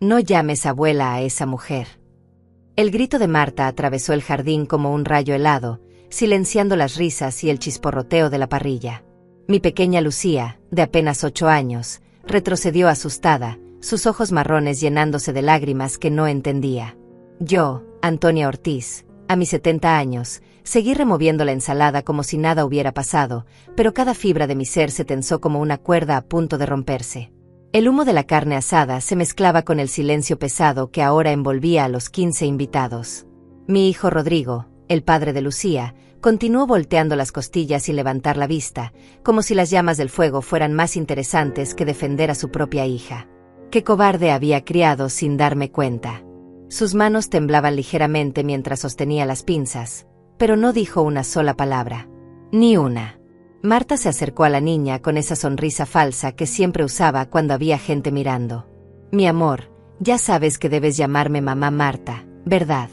No llames abuela a esa mujer. El grito de Marta atravesó el jardín como un rayo helado, silenciando las risas y el chisporroteo de la parrilla. Mi pequeña Lucía, de apenas 8 años, retrocedió asustada, sus ojos marrones llenándose de lágrimas que no entendía. Yo, Antonia Ortiz, a mis 70 años, seguí removiendo la ensalada como si nada hubiera pasado, pero cada fibra de mi ser se tensó como una cuerda a punto de romperse. El humo de la carne asada se mezclaba con el silencio pesado que ahora envolvía a los 15 invitados. Mi hijo Rodrigo, el padre de Lucía, continuó volteando las costillas sin levantar la vista, como si las llamas del fuego fueran más interesantes que defender a su propia hija. ¡Qué cobarde había criado sin darme cuenta! Sus manos temblaban ligeramente mientras sostenía las pinzas, pero no dijo una sola palabra. Ni una. Marta se acercó a la niña con esa sonrisa falsa que siempre usaba cuando había gente mirando. Mi amor, ya sabes que debes llamarme mamá Marta, ¿verdad?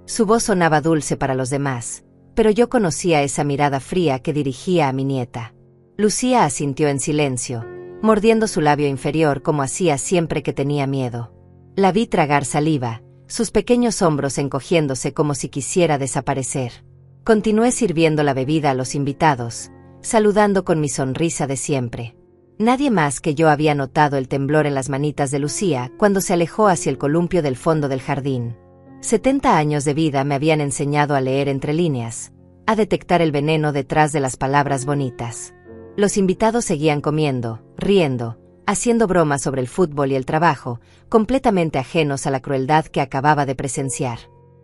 Su voz sonaba dulce para los demás, pero yo conocía esa mirada fría que dirigía a mi nieta. Lucía asintió en silencio, mordiendo su labio inferior como hacía siempre que tenía miedo. La vi tragar saliva, sus pequeños hombros encogiéndose como si quisiera desaparecer. Continué sirviendo la bebida a los invitados, saludando con mi sonrisa de siempre. Nadie más que yo había notado el temblor en las manitas de Lucía cuando se alejó hacia el columpio del fondo del jardín. 70 años de vida me habían enseñado a leer entre líneas, a detectar el veneno detrás de las palabras bonitas. Los invitados seguían comiendo, riendo, haciendo bromas sobre el fútbol y el trabajo, completamente ajenos a la crueldad que acababa de presenciar.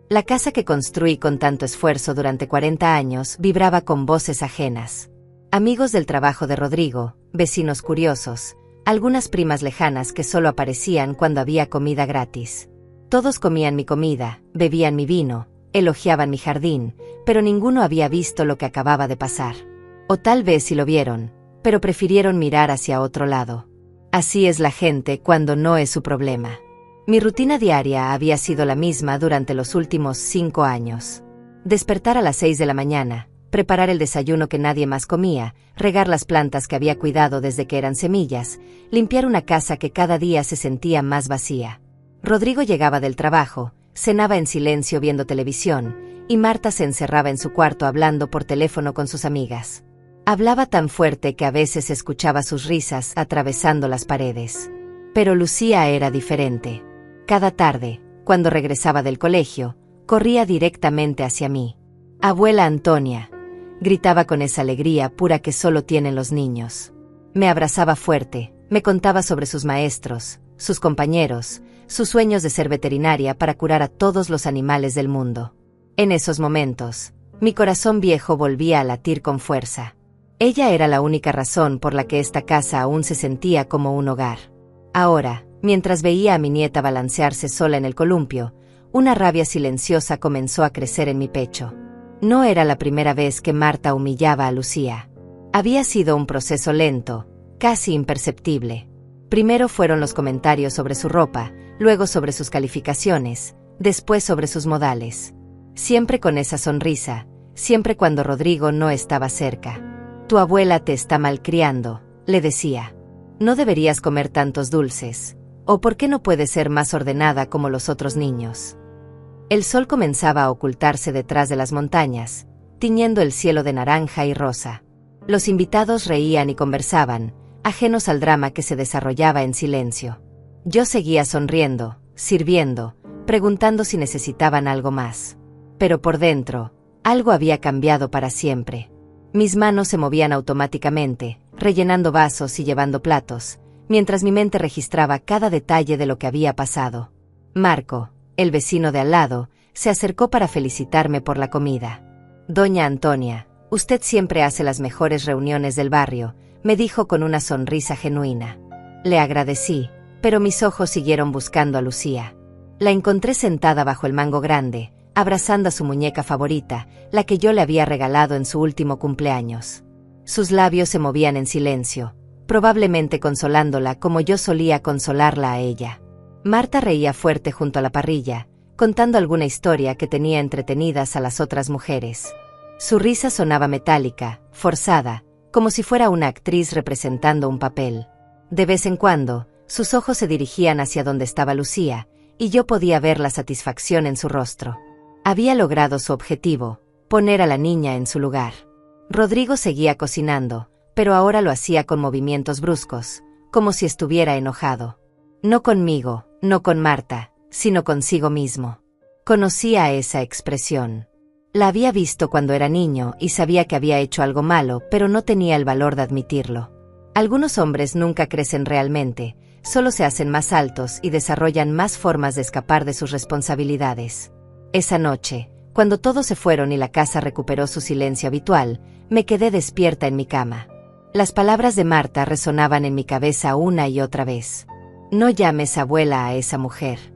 La casa que construí con tanto esfuerzo durante 40 años vibraba con voces ajenas. Amigos del trabajo de Rodrigo, vecinos curiosos, algunas primas lejanas que solo aparecían cuando había comida gratis. Todos comían mi comida, bebían mi vino, elogiaban mi jardín, pero ninguno había visto lo que acababa de pasar. O tal vez sí lo vieron, pero prefirieron mirar hacia otro lado. Así es la gente cuando no es su problema. Mi rutina diaria había sido la misma durante los últimos 5 años. Despertar a las 6 de la mañana, preparar el desayuno que nadie más comía, regar las plantas que había cuidado desde que eran semillas, limpiar una casa que cada día se sentía más vacía. Rodrigo llegaba del trabajo, cenaba en silencio viendo televisión, y Marta se encerraba en su cuarto hablando por teléfono con sus amigas. Hablaba tan fuerte que a veces escuchaba sus risas atravesando las paredes. Pero Lucía era diferente. Cada tarde, cuando regresaba del colegio, corría directamente hacia mí. Abuela Antonia, gritaba con esa alegría pura que solo tienen los niños. Me abrazaba fuerte, me contaba sobre sus maestros, sus compañeros, sus sueños de ser veterinaria para curar a todos los animales del mundo. En esos momentos, mi corazón viejo volvía a latir con fuerza. Ella era la única razón por la que esta casa aún se sentía como un hogar. Ahora, mientras veía a mi nieta balancearse sola en el columpio, una rabia silenciosa comenzó a crecer en mi pecho. No era la primera vez que Marta humillaba a Lucía. Había sido un proceso lento, casi imperceptible. Primero fueron los comentarios sobre su ropa, luego sobre sus calificaciones, después sobre sus modales. Siempre con esa sonrisa, siempre cuando Rodrigo no estaba cerca. Tu abuela te está malcriando, le decía. No deberías comer tantos dulces. ¿O por qué no puedes ser más ordenada como los otros niños? El sol comenzaba a ocultarse detrás de las montañas, tiñendo el cielo de naranja y rosa. Los invitados reían y conversaban, ajenos al drama que se desarrollaba en silencio. Yo seguía sonriendo, sirviendo, preguntando si necesitaban algo más. Pero por dentro, algo había cambiado para siempre. Mis manos se movían automáticamente, rellenando vasos y llevando platos, mientras mi mente registraba cada detalle de lo que había pasado. Marco, el vecino de al lado, se acercó para felicitarme por la comida. Doña Antonia, usted siempre hace las mejores reuniones del barrio, me dijo con una sonrisa genuina. Le agradecí, pero mis ojos siguieron buscando a Lucía. La encontré sentada bajo el mango grande, abrazando a su muñeca favorita, la que yo le había regalado en su último cumpleaños. Sus labios se movían en silencio, probablemente consolándola como yo solía consolarla a ella. Marta reía fuerte junto a la parrilla, contando alguna historia que tenía entretenidas a las otras mujeres. Su risa sonaba metálica, forzada, como si fuera una actriz representando un papel. De vez en cuando, Sus ojos se dirigían hacia donde estaba Lucía, y yo podía ver la satisfacción en su rostro. Había logrado su objetivo, poner a la niña en su lugar. Rodrigo seguía cocinando, pero ahora lo hacía con movimientos bruscos, como si estuviera enojado. No conmigo, no con Marta, sino consigo mismo. Conocía esa expresión. La había visto cuando era niño y sabía que había hecho algo malo, pero no tenía el valor de admitirlo. Algunos hombres nunca crecen realmente, solo se hacen más altos y desarrollan más formas de escapar de sus responsabilidades. Esa noche, cuando todos se fueron y la casa recuperó su silencio habitual, me quedé despierta en mi cama. Las palabras de Marta resonaban en mi cabeza una y otra vez. No llames abuela a esa mujer.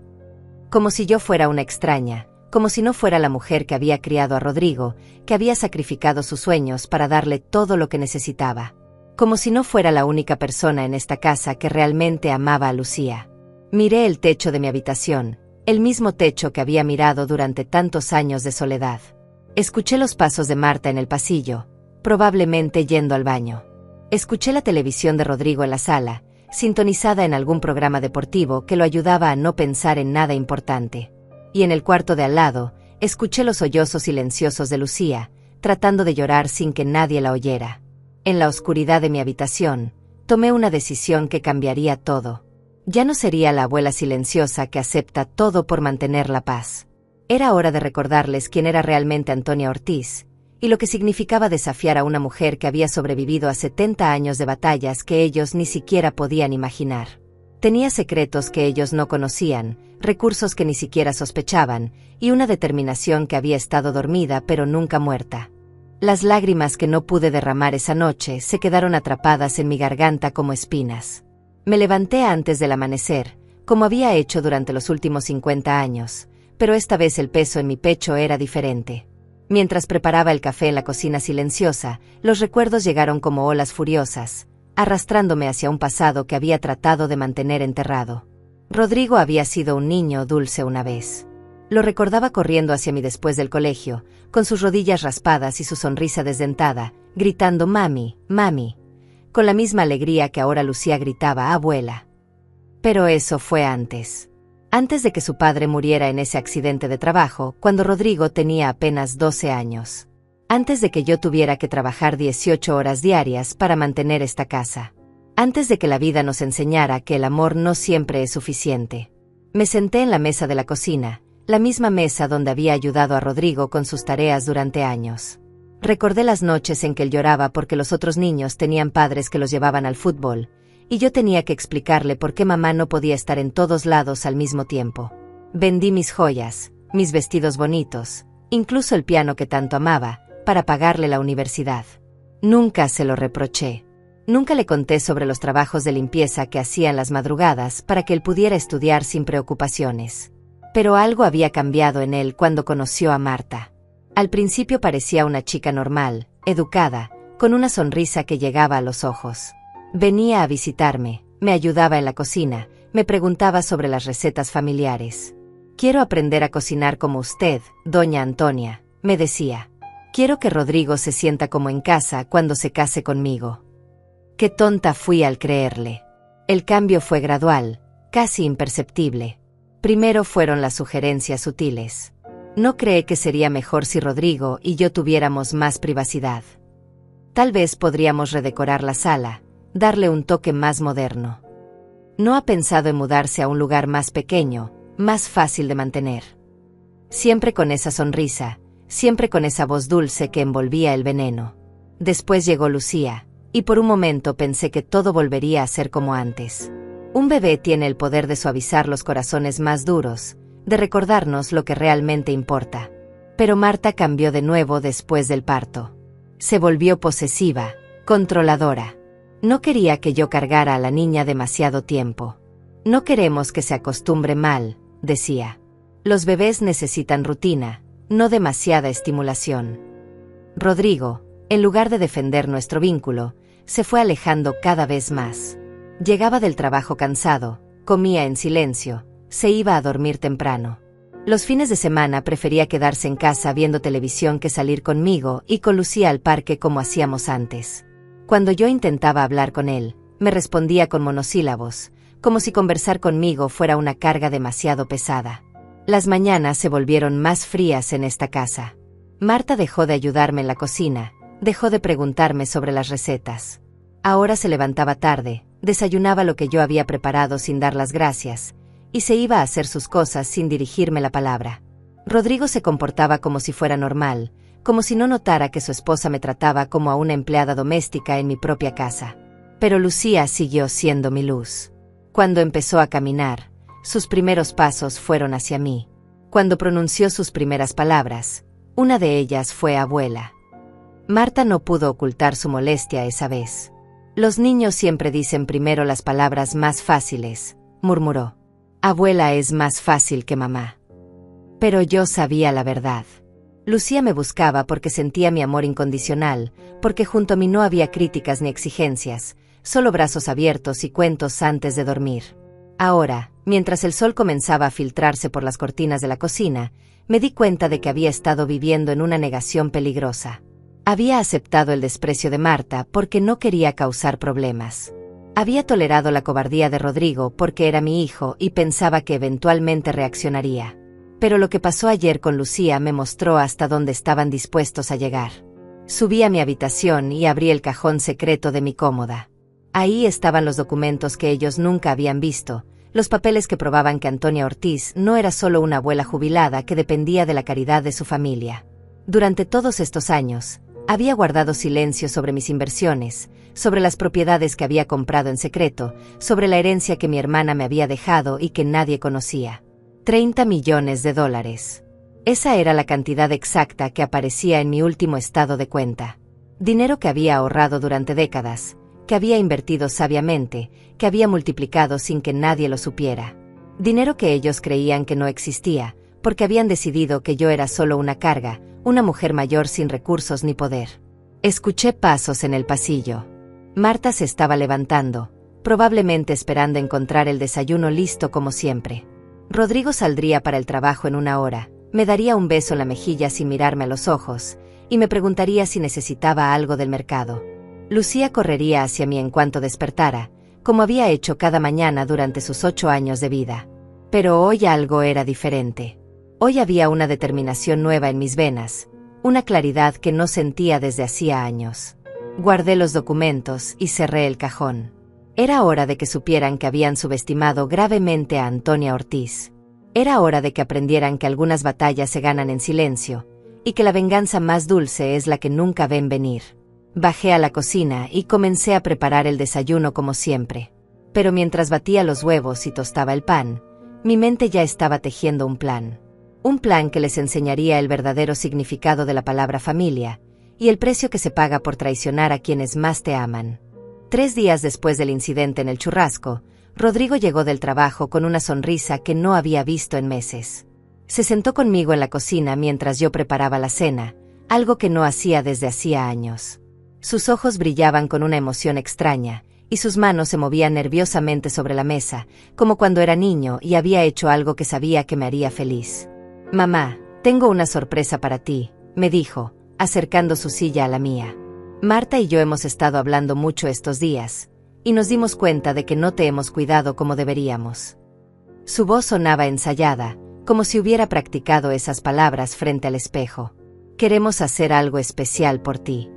Como si yo fuera una extraña, como si no fuera la mujer que había criado a Rodrigo, que había sacrificado sus sueños para darle todo lo que necesitaba. Como si no fuera la única persona en esta casa que realmente amaba a Lucía. Miré el techo de mi habitación, el mismo techo que había mirado durante tantos años de soledad. Escuché los pasos de Marta en el pasillo, probablemente yendo al baño. Escuché la televisión de Rodrigo en la sala, sintonizada en algún programa deportivo que lo ayudaba a no pensar en nada importante. Y en el cuarto de al lado, escuché los sollozos silenciosos de Lucía, tratando de llorar sin que nadie la oyera. En la oscuridad de mi habitación, tomé una decisión que cambiaría todo. Ya no sería la abuela silenciosa que acepta todo por mantener la paz. Era hora de recordarles quién era realmente Antonia Ortiz, y lo que significaba desafiar a una mujer que había sobrevivido a 70 años de batallas que ellos ni siquiera podían imaginar. Tenía secretos que ellos no conocían, recursos que ni siquiera sospechaban, y una determinación que había estado dormida pero nunca muerta. Las lágrimas que no pude derramar esa noche se quedaron atrapadas en mi garganta como espinas. Me levanté antes del amanecer, como había hecho durante los últimos 50 años, pero esta vez el peso en mi pecho era diferente. Mientras preparaba el café en la cocina silenciosa, los recuerdos llegaron como olas furiosas, arrastrándome hacia un pasado que había tratado de mantener enterrado. Rodrigo había sido un niño dulce una vez. Lo recordaba corriendo hacia mí después del colegio, con sus rodillas raspadas y su sonrisa desdentada, gritando «Mami, mami», con la misma alegría que ahora Lucía gritaba «Abuela». Pero eso fue antes. Antes de que su padre muriera en ese accidente de trabajo, cuando Rodrigo tenía apenas 12 años. Antes de que yo tuviera que trabajar 18 horas diarias para mantener esta casa. Antes de que la vida nos enseñara que el amor no siempre es suficiente. Me senté en la mesa de la cocina, la misma mesa donde había ayudado a Rodrigo con sus tareas durante años. Recordé las noches en que él lloraba porque los otros niños tenían padres que los llevaban al fútbol, y yo tenía que explicarle por qué mamá no podía estar en todos lados al mismo tiempo. Vendí mis joyas, mis vestidos bonitos, incluso el piano que tanto amaba, para pagarle la universidad. Nunca se lo reproché. Nunca le conté sobre los trabajos de limpieza que hacía en las madrugadas para que él pudiera estudiar sin preocupaciones. Pero algo había cambiado en él cuando conoció a Marta. Al principio parecía una chica normal, educada, con una sonrisa que llegaba a los ojos. Venía a visitarme, me ayudaba en la cocina, me preguntaba sobre las recetas familiares. «Quiero aprender a cocinar como usted, doña Antonia», me decía. «Quiero que Rodrigo se sienta como en casa cuando se case conmigo». Qué tonta fui al creerle. El cambio fue gradual, casi imperceptible. Primero fueron las sugerencias sutiles. ¿No cree que sería mejor si Rodrigo y yo tuviéramos más privacidad? Tal vez podríamos redecorar la sala, darle un toque más moderno. ¿No ha pensado en mudarse a un lugar más pequeño, más fácil de mantener? Siempre con esa sonrisa, siempre con esa voz dulce que envolvía el veneno. Después llegó Lucía, y por un momento pensé que todo volvería a ser como antes. Un bebé tiene el poder de suavizar los corazones más duros, de recordarnos lo que realmente importa. Pero Marta cambió de nuevo después del parto. Se volvió posesiva, controladora. No quería que yo cargara a la niña demasiado tiempo. «No queremos que se acostumbre mal», decía. «Los bebés necesitan rutina, no demasiada estimulación». Rodrigo, en lugar de defender nuestro vínculo, se fue alejando cada vez más. Llegaba del trabajo cansado, comía en silencio, se iba a dormir temprano. Los fines de semana prefería quedarse en casa viendo televisión que salir conmigo y con Lucía al parque como hacíamos antes. Cuando yo intentaba hablar con él, me respondía con monosílabos, como si conversar conmigo fuera una carga demasiado pesada. Las mañanas se volvieron más frías en esta casa. Marta dejó de ayudarme en la cocina, dejó de preguntarme sobre las recetas. Ahora se levantaba tarde, desayunaba lo que yo había preparado sin dar las gracias, y se iba a hacer sus cosas sin dirigirme la palabra. Rodrigo se comportaba como si fuera normal, como si no notara que su esposa me trataba como a una empleada doméstica en mi propia casa. Pero Lucía siguió siendo mi luz. Cuando empezó a caminar, sus primeros pasos fueron hacia mí. Cuando pronunció sus primeras palabras, una de ellas fue abuela. Marta no pudo ocultar su molestia esa vez. Los niños siempre dicen primero las palabras más fáciles, murmuró. Abuela es más fácil que mamá. Pero yo sabía la verdad. Lucía me buscaba porque sentía mi amor incondicional, porque junto a mí no había críticas ni exigencias, solo brazos abiertos y cuentos antes de dormir. Ahora, mientras el sol comenzaba a filtrarse por las cortinas de la cocina, me di cuenta de que había estado viviendo en una negación peligrosa. Había aceptado el desprecio de Marta porque no quería causar problemas. Había tolerado la cobardía de Rodrigo porque era mi hijo y pensaba que eventualmente reaccionaría. Pero lo que pasó ayer con Lucía me mostró hasta dónde estaban dispuestos a llegar. Subí a mi habitación y abrí el cajón secreto de mi cómoda. Ahí estaban los documentos que ellos nunca habían visto, los papeles que probaban que Antonia Ortiz no era solo una abuela jubilada que dependía de la caridad de su familia. Durante todos estos años, había guardado silencio sobre mis inversiones, sobre las propiedades que había comprado en secreto, sobre la herencia que mi hermana me había dejado y que nadie conocía. 30 millones de dólares. Esa era la cantidad exacta que aparecía en mi último estado de cuenta. Dinero que había ahorrado durante décadas, que había invertido sabiamente, que había multiplicado sin que nadie lo supiera. Dinero que ellos creían que no existía, porque habían decidido que yo era solo una carga, una mujer mayor sin recursos ni poder. Escuché pasos en el pasillo. Marta se estaba levantando, probablemente esperando encontrar el desayuno listo como siempre. Rodrigo saldría para el trabajo en una hora, me daría un beso en la mejilla sin mirarme a los ojos, y me preguntaría si necesitaba algo del mercado. Lucía correría hacia mí en cuanto despertara, como había hecho cada mañana durante sus 8 años de vida. Pero hoy algo era diferente. Hoy había una determinación nueva en mis venas, una claridad que no sentía desde hacía años. Guardé los documentos y cerré el cajón. Era hora de que supieran que habían subestimado gravemente a Antonia Ortiz. Era hora de que aprendieran que algunas batallas se ganan en silencio, y que la venganza más dulce es la que nunca ven venir. Bajé a la cocina y comencé a preparar el desayuno como siempre. Pero mientras batía los huevos y tostaba el pan, mi mente ya estaba tejiendo un plan. Un plan que les enseñaría el verdadero significado de la palabra familia, y el precio que se paga por traicionar a quienes más te aman. 3 días después del incidente en el churrasco, Rodrigo llegó del trabajo con una sonrisa que no había visto en meses. Se sentó conmigo en la cocina mientras yo preparaba la cena, algo que no hacía desde hacía años. Sus ojos brillaban con una emoción extraña, y sus manos se movían nerviosamente sobre la mesa, como cuando era niño y había hecho algo que sabía que me haría feliz. «Mamá, tengo una sorpresa para ti», me dijo, acercando su silla a la mía. Marta y yo hemos estado hablando mucho estos días, y nos dimos cuenta de que no te hemos cuidado como deberíamos. Su voz sonaba ensayada, como si hubiera practicado esas palabras frente al espejo. Queremos hacer algo especial por ti.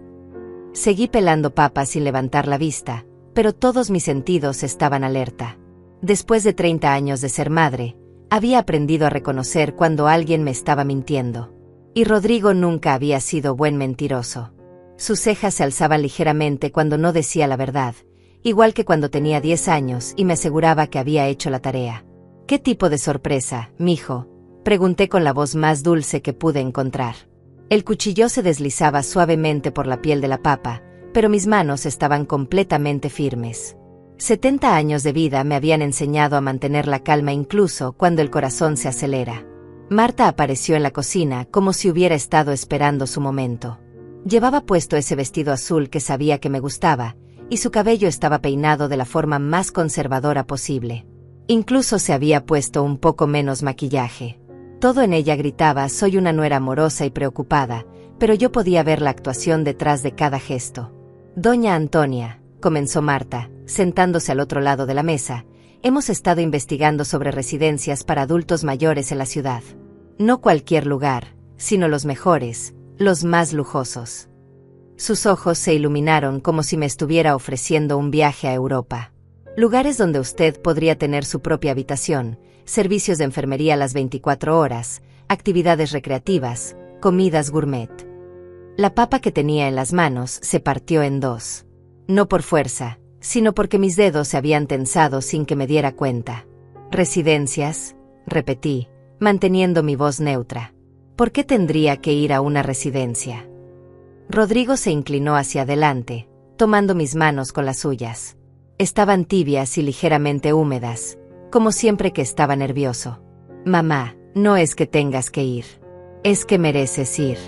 Seguí pelando papas sin levantar la vista, pero todos mis sentidos estaban alerta. Después de 30 años de ser madre, había aprendido a reconocer cuando alguien me estaba mintiendo. Y Rodrigo nunca había sido buen mentiroso. Sus cejas se alzaban ligeramente cuando no decía la verdad, igual que cuando tenía 10 años y me aseguraba que había hecho la tarea. «¿Qué tipo de sorpresa, mijo?», pregunté con la voz más dulce que pude encontrar. El cuchillo se deslizaba suavemente por la piel de la papa, pero mis manos estaban completamente firmes. 70 años de vida me habían enseñado a mantener la calma incluso cuando el corazón se acelera. Marta apareció en la cocina como si hubiera estado esperando su momento. Llevaba puesto ese vestido azul que sabía que me gustaba, y su cabello estaba peinado de la forma más conservadora posible. Incluso se había puesto un poco menos maquillaje. Todo en ella gritaba: soy una nuera amorosa y preocupada, pero yo podía ver la actuación detrás de cada gesto. «Doña Antonia», comenzó Marta, sentándose al otro lado de la mesa, hemos estado investigando sobre residencias para adultos mayores en la ciudad. No cualquier lugar, sino los mejores, los más lujosos. Sus ojos se iluminaron como si me estuviera ofreciendo un viaje a Europa. Lugares donde usted podría tener su propia habitación, servicios de enfermería las 24 horas, actividades recreativas, comidas gourmet. La papa que tenía en las manos se partió en dos. No por fuerza, sino porque mis dedos se habían tensado sin que me diera cuenta. ¿Residencias?, repetí, manteniendo mi voz neutra. ¿Por qué tendría que ir a una residencia? Rodrigo se inclinó hacia adelante, tomando mis manos con las suyas. Estaban tibias y ligeramente húmedas, como siempre que estaba nervioso. Mamá, no es que tengas que ir. Es que mereces ir.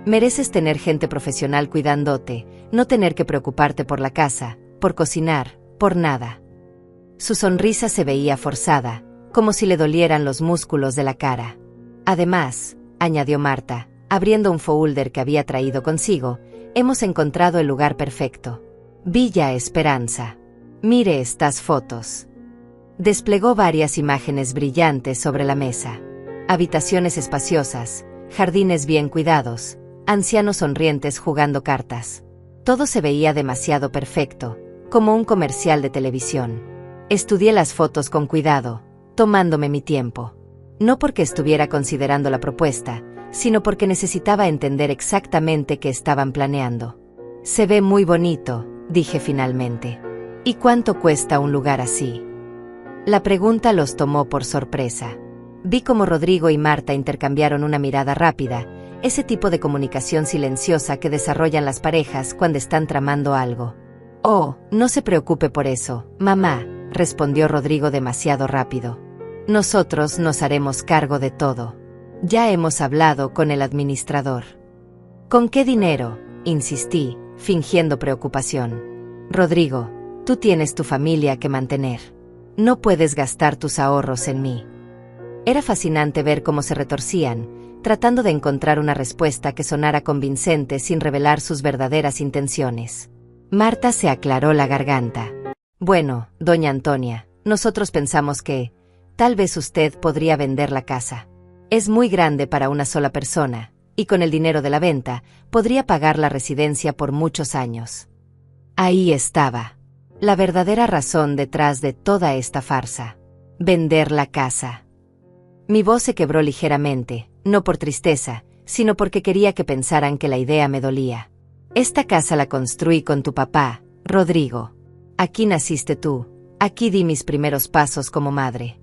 Mereces tener gente profesional cuidándote, no tener que preocuparte por la casa, por cocinar, por nada. Su sonrisa se veía forzada, como si le dolieran los músculos de la cara. Además, añadió Marta, abriendo un folder que había traído consigo, hemos encontrado el lugar perfecto. Villa Esperanza. Mire estas fotos. Desplegó varias imágenes brillantes sobre la mesa. Habitaciones espaciosas, jardines bien cuidados, ancianos sonrientes jugando cartas. Todo se veía demasiado perfecto, como un comercial de televisión. Estudié las fotos con cuidado, tomándome mi tiempo. No porque estuviera considerando la propuesta, sino porque necesitaba entender exactamente qué estaban planeando. Se ve muy bonito, dije finalmente. ¿Y cuánto cuesta un lugar así? La pregunta los tomó por sorpresa. Vi cómo Rodrigo y Marta intercambiaron una mirada rápida, ese tipo de comunicación silenciosa que desarrollan las parejas cuando están tramando algo. Oh, no se preocupe por eso, mamá, respondió Rodrigo demasiado rápido. Nosotros nos haremos cargo de todo. Ya hemos hablado con el administrador. ¿Con qué dinero?, insistí, fingiendo preocupación. Rodrigo, tú tienes tu familia que mantener. No puedes gastar tus ahorros en mí. Era fascinante ver cómo se retorcían, tratando de encontrar una respuesta que sonara convincente sin revelar sus verdaderas intenciones. Marta se aclaró la garganta. Bueno, doña Antonia, nosotros pensamos que, tal vez usted podría vender la casa. Es muy grande para una sola persona, y con el dinero de la venta, podría pagar la residencia por muchos años. Ahí estaba. La verdadera razón detrás de toda esta farsa. Vender la casa. Mi voz se quebró ligeramente, no por tristeza, sino porque quería que pensaran que la idea me dolía. Esta casa la construí con tu papá, Rodrigo. Aquí naciste tú, aquí di mis primeros pasos como madre.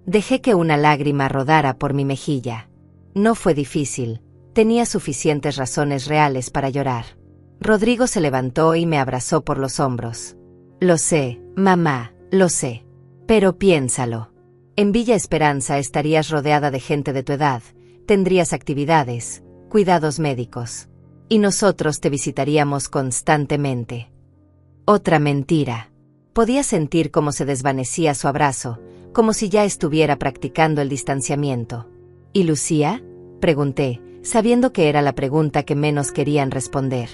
Dejé que una lágrima rodara por mi mejilla. No fue difícil, tenía suficientes razones reales para llorar. Rodrigo se levantó y me abrazó por los hombros. Lo sé, mamá, lo sé. Pero piénsalo. En Villa Esperanza estarías rodeada de gente de tu edad, tendrías actividades, cuidados médicos. Y nosotros te visitaríamos constantemente. Otra mentira. Podía sentir cómo se desvanecía su abrazo, como si ya estuviera practicando el distanciamiento. ¿Y Lucía?, pregunté, sabiendo que era la pregunta que menos querían responder.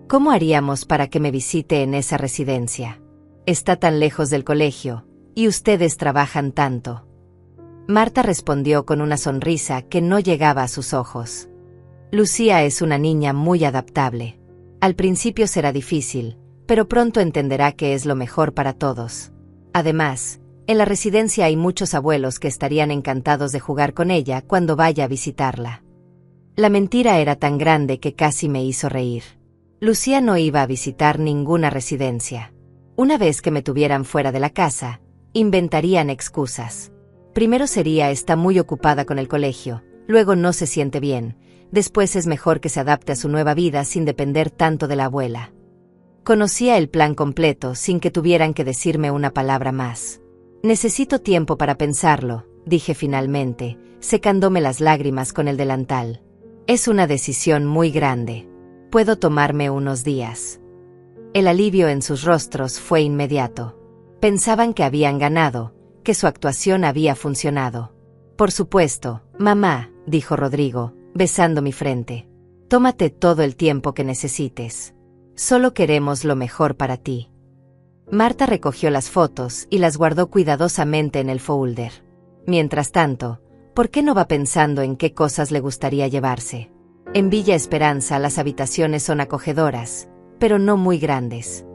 ¿Cómo haríamos para que me visite en esa residencia? Está tan lejos del colegio, y ustedes trabajan tanto. Marta respondió con una sonrisa que no llegaba a sus ojos. Lucía es una niña muy adaptable. Al principio será difícil, pero pronto entenderá que es lo mejor para todos. Además, en la residencia hay muchos abuelos que estarían encantados de jugar con ella cuando vaya a visitarla. La mentira era tan grande que casi me hizo reír. Lucía no iba a visitar ninguna residencia. Una vez que me tuvieran fuera de la casa, inventarían excusas. Primero sería está muy ocupada con el colegio, luego no se siente bien, después es mejor que se adapte a su nueva vida sin depender tanto de la abuela. Conocía el plan completo sin que tuvieran que decirme una palabra más. Necesito tiempo para pensarlo, dije finalmente, secándome las lágrimas con el delantal. Es una decisión muy grande. Puedo tomarme unos días. El alivio en sus rostros fue inmediato. Pensaban que habían ganado, que su actuación había funcionado. Por supuesto, mamá, dijo Rodrigo, besando mi frente. Tómate todo el tiempo que necesites. Solo queremos lo mejor para ti. Marta recogió las fotos y las guardó cuidadosamente en el folder. Mientras tanto, ¿por qué no va pensando en qué cosas le gustaría llevarse? En Villa Esperanza las habitaciones son acogedoras, pero no muy grandes.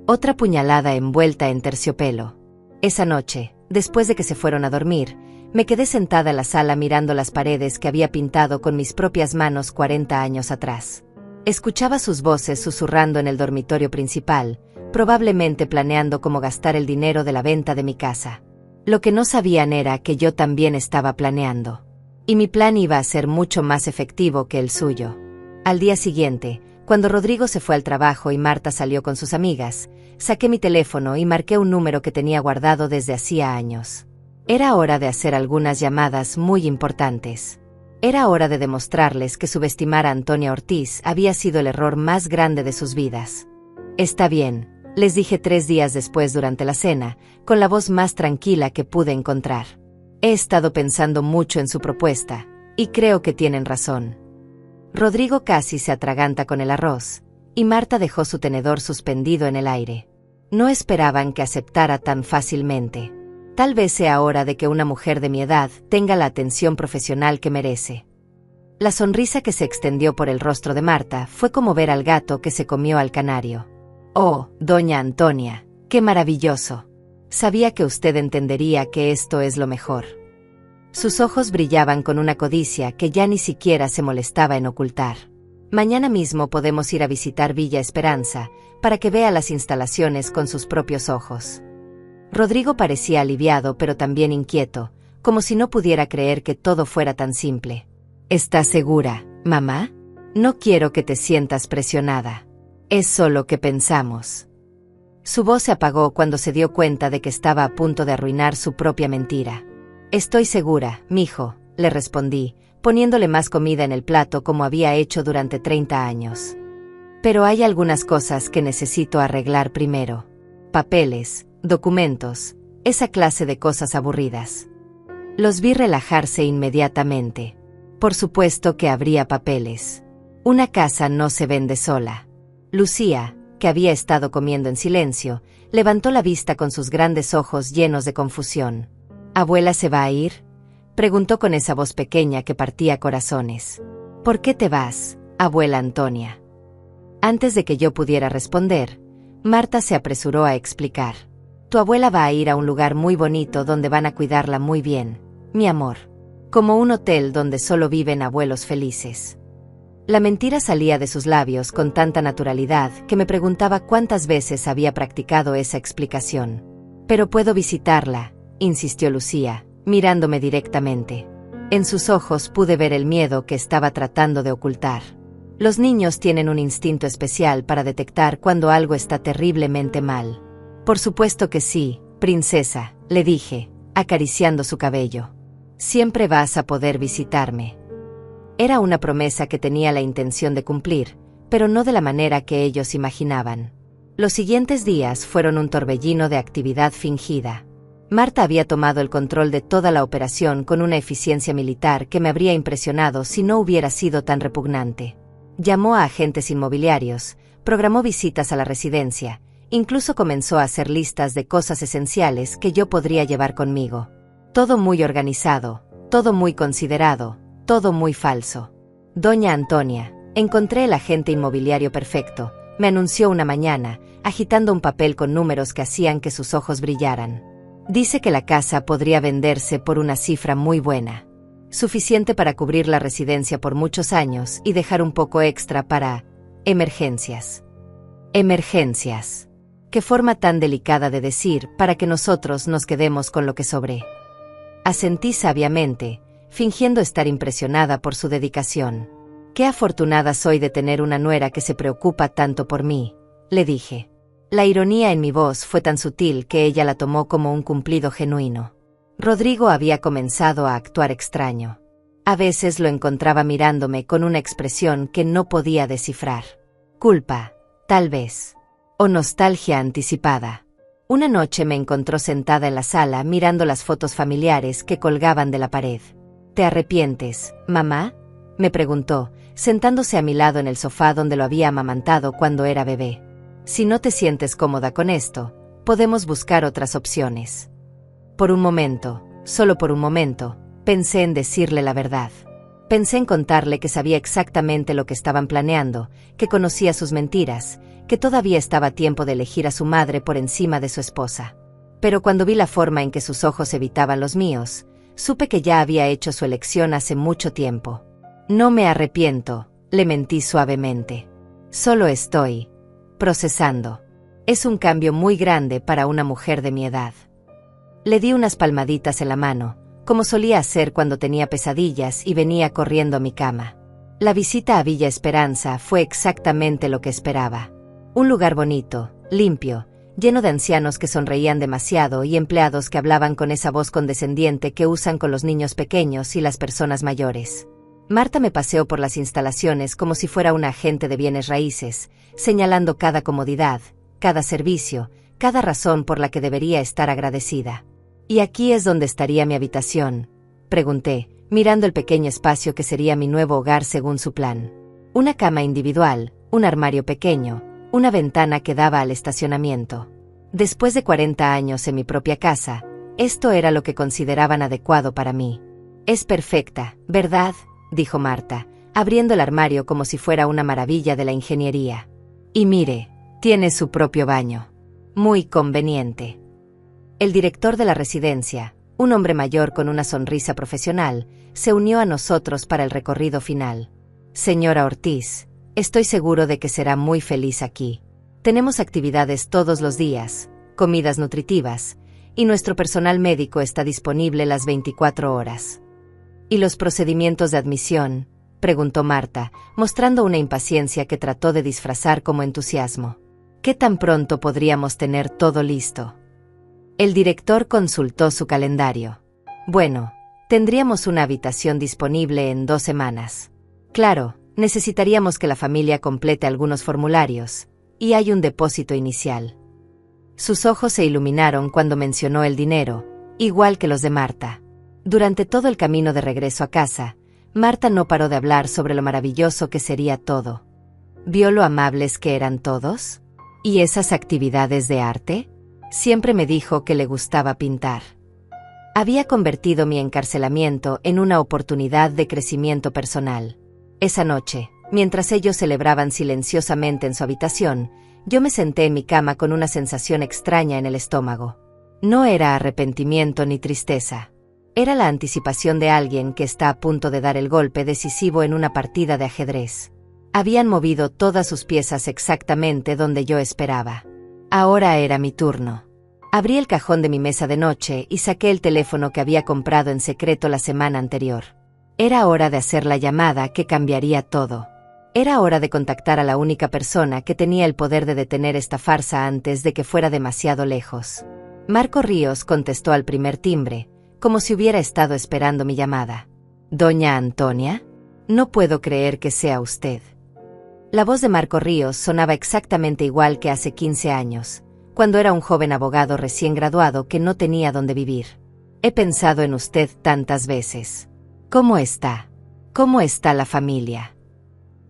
Otra puñalada envuelta en terciopelo. Esa noche, después de que se fueron a dormir, me quedé sentada en la sala mirando las paredes que había pintado con mis propias manos 40 años atrás. Escuchaba sus voces susurrando en el dormitorio principal, probablemente planeando cómo gastar el dinero de la venta de mi casa. Lo que no sabían era que yo también estaba planeando. Y mi plan iba a ser mucho más efectivo que el suyo. Al día siguiente, cuando Rodrigo se fue al trabajo y Marta salió con sus amigas, saqué mi teléfono y marqué un número que tenía guardado desde hacía años. Era hora de hacer algunas llamadas muy importantes. Era hora de demostrarles que subestimar a Antonia Ortiz había sido el error más grande de sus vidas. Está bien, les dije 3 días después durante la cena, con la voz más tranquila que pude encontrar. He estado pensando mucho en su propuesta, y creo que tienen razón. Rodrigo casi se atraganta con el arroz, y Marta dejó su tenedor suspendido en el aire. No esperaban que aceptara tan fácilmente. Tal vez sea hora de que una mujer de mi edad tenga la atención profesional que merece. La sonrisa que se extendió por el rostro de Marta fue como ver al gato que se comió al canario. Oh, doña Antonia, qué maravilloso. Sabía que usted entendería que esto es lo mejor. Sus ojos brillaban con una codicia que ya ni siquiera se molestaba en ocultar. Mañana mismo podemos ir a visitar Villa Esperanza, para que vea las instalaciones con sus propios ojos. Rodrigo parecía aliviado pero también inquieto, como si no pudiera creer que todo fuera tan simple. ¿Estás segura, mamá? No quiero que te sientas presionada. Es solo que pensamos. Su voz se apagó cuando se dio cuenta de que estaba a punto de arruinar su propia mentira. Estoy segura, mijo, le respondí, poniéndole más comida en el plato como había hecho durante 30 años. Pero hay algunas cosas que necesito arreglar primero. Papeles, documentos, esa clase de cosas aburridas. Los vi relajarse inmediatamente. Por supuesto que habría papeles. Una casa no se vende sola. Lucía, que había estado comiendo en silencio, levantó la vista con sus grandes ojos llenos de confusión. ¿Abuela se va a ir?, preguntó con esa voz pequeña que partía corazones. ¿Por qué te vas, abuela Antonia? Antes de que yo pudiera responder, Marta se apresuró a explicar. Tu abuela va a ir a un lugar muy bonito donde van a cuidarla muy bien, mi amor. Como un hotel donde solo viven abuelos felices. La mentira salía de sus labios con tanta naturalidad que me preguntaba cuántas veces había practicado esa explicación. Pero puedo visitarla, insistió Lucía, mirándome directamente. En sus ojos pude ver el miedo que estaba tratando de ocultar. Los niños tienen un instinto especial para detectar cuando algo está terriblemente mal. Por supuesto que sí, princesa, le dije, acariciando su cabello. Siempre vas a poder visitarme. Era una promesa que tenía la intención de cumplir, pero no de la manera que ellos imaginaban. Los siguientes días fueron un torbellino de actividad fingida. Marta había tomado el control de toda la operación con una eficiencia militar que me habría impresionado si no hubiera sido tan repugnante. Llamó a agentes inmobiliarios, programó visitas a la residencia, incluso comenzó a hacer listas de cosas esenciales que yo podría llevar conmigo. Todo muy organizado, todo muy considerado, todo muy falso. Doña Antonia, encontré el agente inmobiliario perfecto, me anunció una mañana, agitando un papel con números que hacían que sus ojos brillaran. Dice que la casa podría venderse por una cifra muy buena. Suficiente para cubrir la residencia por muchos años y dejar un poco extra para emergencias. Emergencias. Qué forma tan delicada de decir para que nosotros nos quedemos con lo que sobré. Asentí sabiamente, fingiendo estar impresionada por su dedicación. Qué afortunada soy de tener una nuera que se preocupa tanto por mí, le dije. La ironía en mi voz fue tan sutil que ella la tomó como un cumplido genuino. Rodrigo había comenzado a actuar extraño. A veces lo encontraba mirándome con una expresión que no podía descifrar. Culpa, tal vez. O nostalgia anticipada. Una noche me encontró sentada en la sala mirando las fotos familiares que colgaban de la pared. ¿Te arrepientes, mamá?, me preguntó, sentándose a mi lado en el sofá donde lo había amamantado cuando era bebé. Si no te sientes cómoda con esto, Podemos buscar otras opciones. Por un momento, solo por un momento, pensé en decirle la verdad. Pensé en contarle que sabía exactamente lo que estaban planeando, que conocía sus mentiras, que todavía estaba a tiempo de elegir a su madre por encima de su esposa. Pero cuando vi la forma en que sus ojos evitaban los míos, supe que ya había hecho su elección hace mucho tiempo. No me arrepiento, le mentí suavemente. Solo estoy procesando. Es un cambio muy grande para una mujer de mi edad. Le di unas palmaditas en la mano, como solía hacer cuando tenía pesadillas y venía corriendo a mi cama. La visita a Villa Esperanza fue exactamente lo que esperaba. Un lugar bonito, limpio, lleno de ancianos que sonreían demasiado y empleados que hablaban con esa voz condescendiente que usan con los niños pequeños y las personas mayores. Marta me paseó por las instalaciones como si fuera una agente de bienes raíces, señalando cada comodidad, cada servicio, cada razón por la que debería estar agradecida. ¿Y aquí es donde estaría mi habitación?, pregunté, mirando el pequeño espacio que sería mi nuevo hogar según su plan. Una cama individual, un armario pequeño, una ventana que daba al estacionamiento. Después de 40 años en mi propia casa, esto era lo que consideraban adecuado para mí. Es perfecta, ¿verdad?, dijo Marta, abriendo el armario como si fuera una maravilla de la ingeniería. Y mire, tiene su propio baño. Muy conveniente. El director de la residencia, un hombre mayor con una sonrisa profesional, se unió a nosotros para el recorrido final. Señora Ortiz, estoy seguro de que será muy feliz aquí. Tenemos actividades todos los días, comidas nutritivas, y nuestro personal médico está disponible las 24 horas. ¿Y los procedimientos de admisión?, preguntó Marta, mostrando una impaciencia que trató de disfrazar como entusiasmo. ¿Qué tan pronto podríamos tener todo listo? El director consultó su calendario. Bueno, tendríamos una habitación disponible en 2 semanas. Claro, necesitaríamos que la familia complete algunos formularios, y hay un depósito inicial. Sus ojos se iluminaron cuando mencionó el dinero, igual que los de Marta. Durante todo el camino de regreso a casa, Marta no paró de hablar sobre lo maravilloso que sería todo. ¿Vio lo amables que eran todos? ¿Y esas actividades de arte? Siempre me dijo que le gustaba pintar. Había convertido mi encarcelamiento en una oportunidad de crecimiento personal. Esa noche, mientras ellos celebraban silenciosamente en su habitación, yo me senté en mi cama con una sensación extraña en el estómago. No era arrepentimiento ni tristeza. Era la anticipación de alguien que está a punto de dar el golpe decisivo en una partida de ajedrez. Habían movido todas sus piezas exactamente donde yo esperaba. Ahora era mi turno. Abrí el cajón de mi mesa de noche y saqué el teléfono que había comprado en secreto la semana anterior. Era hora de hacer la llamada que cambiaría todo. Era hora de contactar a la única persona que tenía el poder de detener esta farsa antes de que fuera demasiado lejos. Marco Ríos contestó al primer timbre, como si hubiera estado esperando mi llamada. ¿Doña Antonia? No puedo creer que sea usted. La voz de Marco Ríos sonaba exactamente igual que hace 15 años, cuando era un joven abogado recién graduado que no tenía dónde vivir. He pensado en usted tantas veces. ¿Cómo está? ¿Cómo está la familia?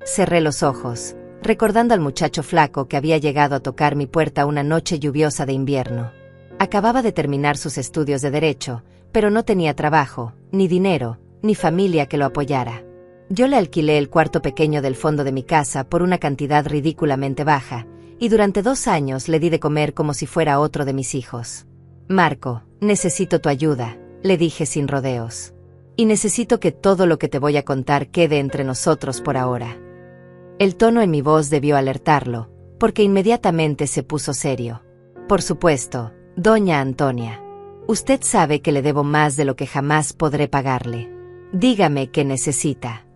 Cerré los ojos, recordando al muchacho flaco que había llegado a tocar mi puerta una noche lluviosa de invierno. Acababa de terminar sus estudios de Derecho, pero no tenía trabajo, ni dinero, ni familia que lo apoyara. Yo le alquilé el cuarto pequeño del fondo de mi casa por una cantidad ridículamente baja, y durante 2 años le di de comer como si fuera otro de mis hijos. Marco, necesito tu ayuda, le dije sin rodeos. Y necesito que todo lo que te voy a contar quede entre nosotros por ahora. El tono en mi voz debió alertarlo, porque inmediatamente se puso serio. Por supuesto, doña Antonia. Usted sabe que le debo más de lo que jamás podré pagarle. Dígame qué necesita.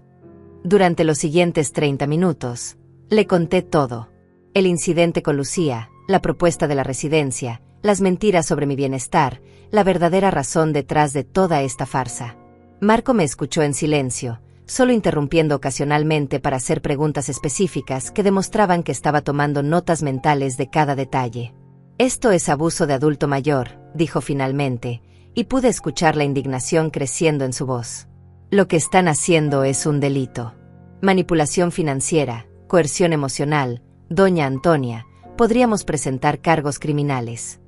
Durante los siguientes 30 minutos, le conté todo. El incidente con Lucía, la propuesta de la residencia, las mentiras sobre mi bienestar, la verdadera razón detrás de toda esta farsa. Marco me escuchó en silencio, solo interrumpiendo ocasionalmente para hacer preguntas específicas que demostraban que estaba tomando notas mentales de cada detalle. Esto es abuso de adulto mayor, dijo finalmente, y pude escuchar la indignación creciendo en su voz. Lo que están haciendo es un delito. Manipulación financiera, coerción emocional, doña Antonia, podríamos presentar cargos criminales.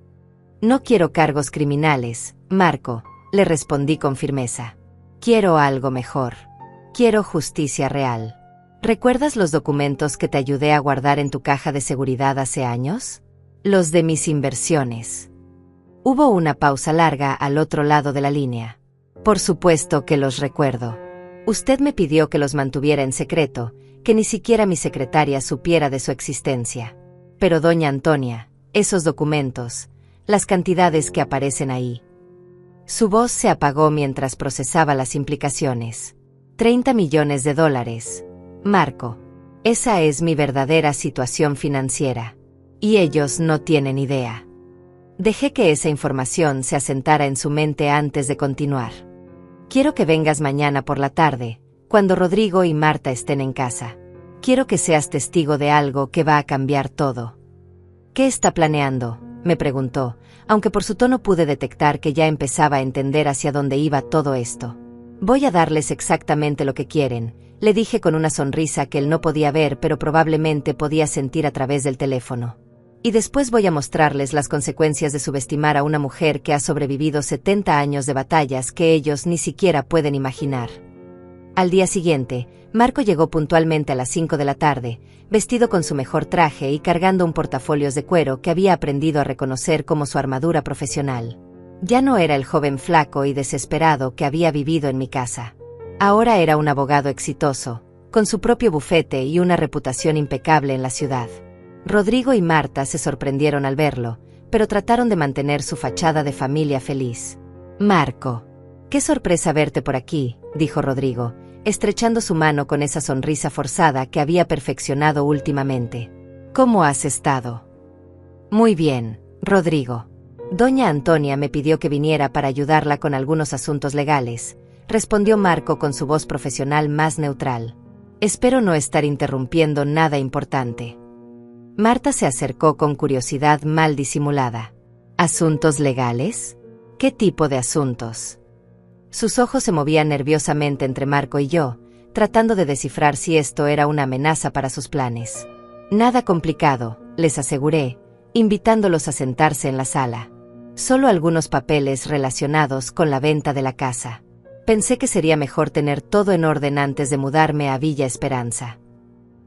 No quiero cargos criminales, Marco, le respondí con firmeza. Quiero algo mejor. Quiero justicia real. ¿Recuerdas los documentos que te ayudé a guardar en tu caja de seguridad hace años? Los de mis inversiones. Hubo una pausa larga al otro lado de la línea. Por supuesto que los recuerdo. Usted me pidió que los mantuviera en secreto, que ni siquiera mi secretaria supiera de su existencia. Pero doña Antonia, esos documentos, las cantidades que aparecen ahí. Su voz se apagó mientras procesaba las implicaciones. 30 millones de dólares. Marco, esa es mi verdadera situación financiera. Y ellos no tienen idea. Dejé que esa información se asentara en su mente antes de continuar. Quiero que vengas mañana por la tarde, cuando Rodrigo y Marta estén en casa. Quiero que seas testigo de algo que va a cambiar todo. ¿Qué está planeando?, me preguntó, aunque por su tono pude detectar que ya empezaba a entender hacia dónde iba todo esto. Voy a darles exactamente lo que quieren, le dije con una sonrisa que él no podía ver pero probablemente podía sentir a través del teléfono. Y después voy a mostrarles las consecuencias de subestimar a una mujer que ha sobrevivido 70 años de batallas que ellos ni siquiera pueden imaginar. Al día siguiente, Marco llegó puntualmente a las 5 de la tarde, vestido con su mejor traje y cargando un portafolios de cuero que había aprendido a reconocer como su armadura profesional. Ya no era el joven flaco y desesperado que había vivido en mi casa. Ahora era un abogado exitoso, con su propio bufete y una reputación impecable en la ciudad. Rodrigo y Marta se sorprendieron al verlo, pero trataron de mantener su fachada de familia feliz. Marco, qué sorpresa verte por aquí, dijo Rodrigo, estrechando su mano con esa sonrisa forzada que había perfeccionado últimamente. ¿Cómo has estado? Muy bien, Rodrigo. Doña Antonia me pidió que viniera para ayudarla con algunos asuntos legales, respondió Marco con su voz profesional más neutral. Espero no estar interrumpiendo nada importante. Marta se acercó con curiosidad mal disimulada. ¿Asuntos legales? ¿Qué tipo de asuntos? Sus ojos se movían nerviosamente entre Marco y yo, tratando de descifrar si esto era una amenaza para sus planes. Nada complicado, les aseguré, invitándolos a sentarse en la sala. Solo algunos papeles relacionados con la venta de la casa. Pensé que sería mejor tener todo en orden antes de mudarme a Villa Esperanza.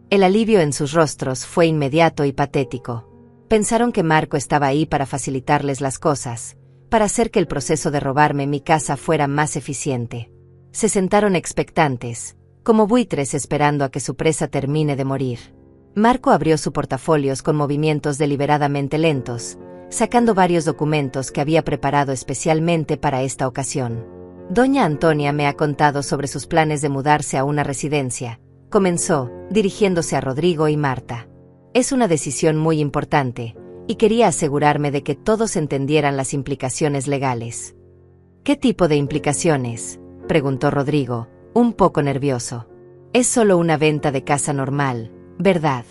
El alivio en sus rostros fue inmediato y patético. Pensaron que Marco estaba ahí para facilitarles las cosas, para hacer que el proceso de robarme mi casa fuera más eficiente. Se sentaron expectantes, como buitres esperando a que su presa termine de morir. Marco abrió su portafolios con movimientos deliberadamente lentos, sacando varios documentos que había preparado especialmente para esta ocasión. Doña Antonia me ha contado sobre sus planes de mudarse a una residencia, comenzó, dirigiéndose a Rodrigo y Marta. Es una decisión muy importante, y quería asegurarme de que todos entendieran las implicaciones legales. ¿Qué tipo de implicaciones?, preguntó Rodrigo, un poco nervioso. Es solo una venta de casa normal, ¿verdad?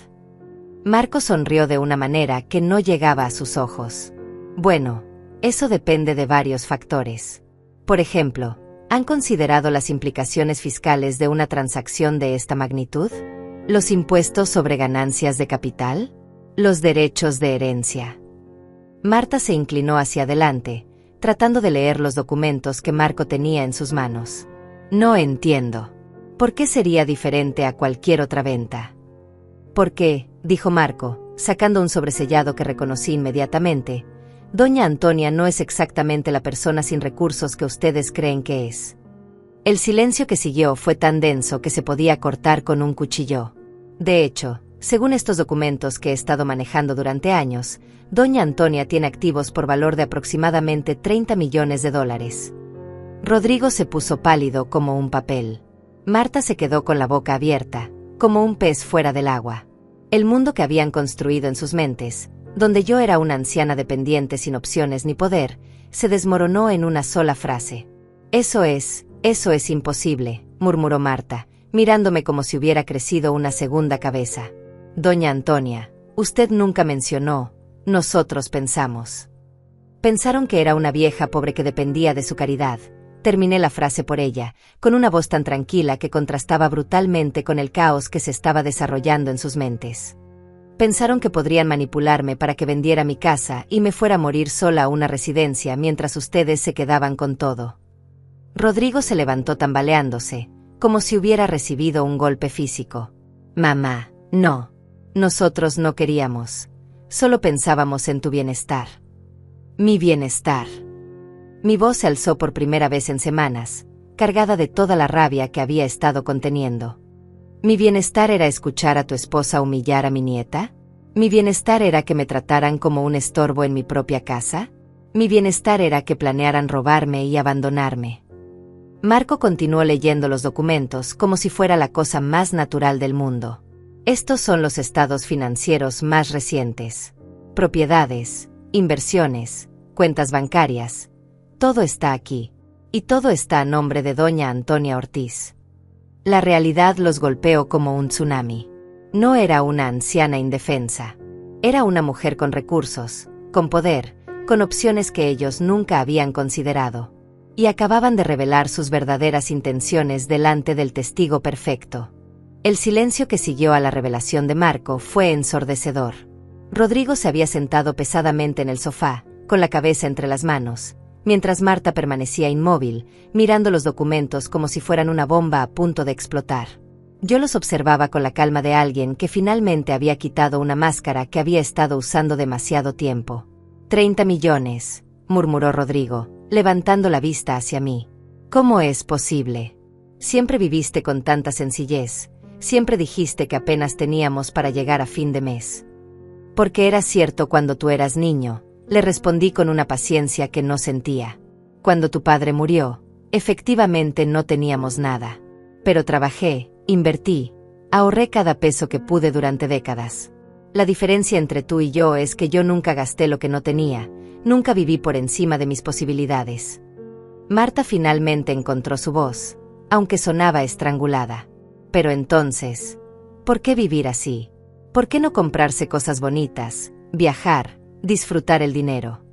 Marco sonrió de una manera que no llegaba a sus ojos. Bueno, eso depende de varios factores. Por ejemplo, ¿han considerado las implicaciones fiscales de una transacción de esta magnitud? ¿Los impuestos sobre ganancias de capital? ¿Los derechos de herencia? Marta se inclinó hacia adelante, tratando de leer los documentos que Marco tenía en sus manos. No entiendo. ¿Por qué sería diferente a cualquier otra venta? ¿Por qué?, dijo Marco, sacando un sobresellado que reconocí inmediatamente. Doña Antonia no es exactamente la persona sin recursos que ustedes creen que es. El silencio que siguió fue tan denso que se podía cortar con un cuchillo. De hecho, según estos documentos que he estado manejando durante años, Doña Antonia tiene activos por valor de aproximadamente 30 millones de dólares. Rodrigo se puso pálido como un papel. Marta se quedó con la boca abierta, como un pez fuera del agua. El mundo que habían construido en sus mentes, donde yo era una anciana dependiente sin opciones ni poder, se desmoronó en una sola frase. Eso es imposible, murmuró Marta, mirándome como si hubiera crecido una segunda cabeza. Doña Antonia, usted nunca mencionó, nosotros pensamos. Pensaron que era una vieja pobre que dependía de su caridad. Terminé la frase por ella, con una voz tan tranquila que contrastaba brutalmente con el caos que se estaba desarrollando en sus mentes. Pensaron que podrían manipularme para que vendiera mi casa y me fuera a morir sola a una residencia mientras ustedes se quedaban con todo. Rodrigo se levantó tambaleándose, como si hubiera recibido un golpe físico. Mamá, no. Nosotros no queríamos. Solo pensábamos en tu bienestar. Mi bienestar. Mi voz se alzó por primera vez en semanas, cargada de toda la rabia que había estado conteniendo. ¿Mi bienestar era escuchar a tu esposa humillar a mi nieta? ¿Mi bienestar era que me trataran como un estorbo en mi propia casa? ¿Mi bienestar era que planearan robarme y abandonarme? Marco continuó leyendo los documentos como si fuera la cosa más natural del mundo. Estos son los estados financieros más recientes. Propiedades, inversiones, cuentas bancarias. Todo está aquí. Y todo está a nombre de doña Antonia Ortiz. La realidad los golpeó como un tsunami. No era una anciana indefensa. Era una mujer con recursos, con poder, con opciones que ellos nunca habían considerado. Y acababan de revelar sus verdaderas intenciones delante del testigo perfecto. El silencio que siguió a la revelación de Marco fue ensordecedor. Rodrigo se había sentado pesadamente en el sofá, con la cabeza entre las manos, mientras Marta permanecía inmóvil, mirando los documentos como si fueran una bomba a punto de explotar. Yo los observaba con la calma de alguien que finalmente había quitado una máscara que había estado usando demasiado tiempo. 30 millones, murmuró Rodrigo, levantando la vista hacia mí. ¿Cómo es posible? Siempre viviste con tanta sencillez, siempre dijiste que apenas teníamos para llegar a fin de mes. Porque era cierto cuando tú eras niño, le respondí con una paciencia que no sentía. Cuando tu padre murió, efectivamente no teníamos nada. Pero trabajé, invertí, ahorré cada peso que pude durante décadas. La diferencia entre tú y yo es que yo nunca gasté lo que no tenía, nunca viví por encima de mis posibilidades. Marta finalmente encontró su voz, aunque sonaba estrangulada. Pero entonces, ¿por qué vivir así? ¿Por qué no comprarse cosas bonitas, viajar, disfrutar el dinero?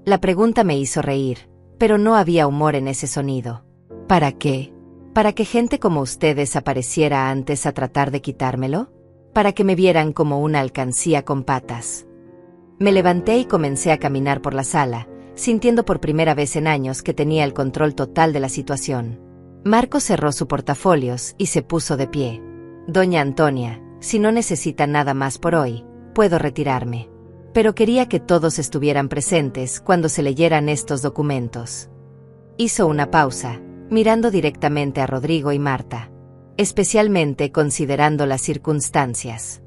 La pregunta me hizo reír, pero no había humor en ese sonido. ¿Para qué? ¿Para que gente como ustedes apareciera antes a tratar de quitármelo? ¿Para que me vieran como una alcancía con patas? Me levanté y comencé a caminar por la sala, sintiendo por primera vez en años que tenía el control total de la situación. Marco cerró su portafolios y se puso de pie. Doña Antonia, si no necesita nada más por hoy, puedo retirarme. Pero quería que todos estuvieran presentes cuando se leyeran estos documentos. Hizo una pausa, mirando directamente a Rodrigo y Marta, especialmente considerando las circunstancias.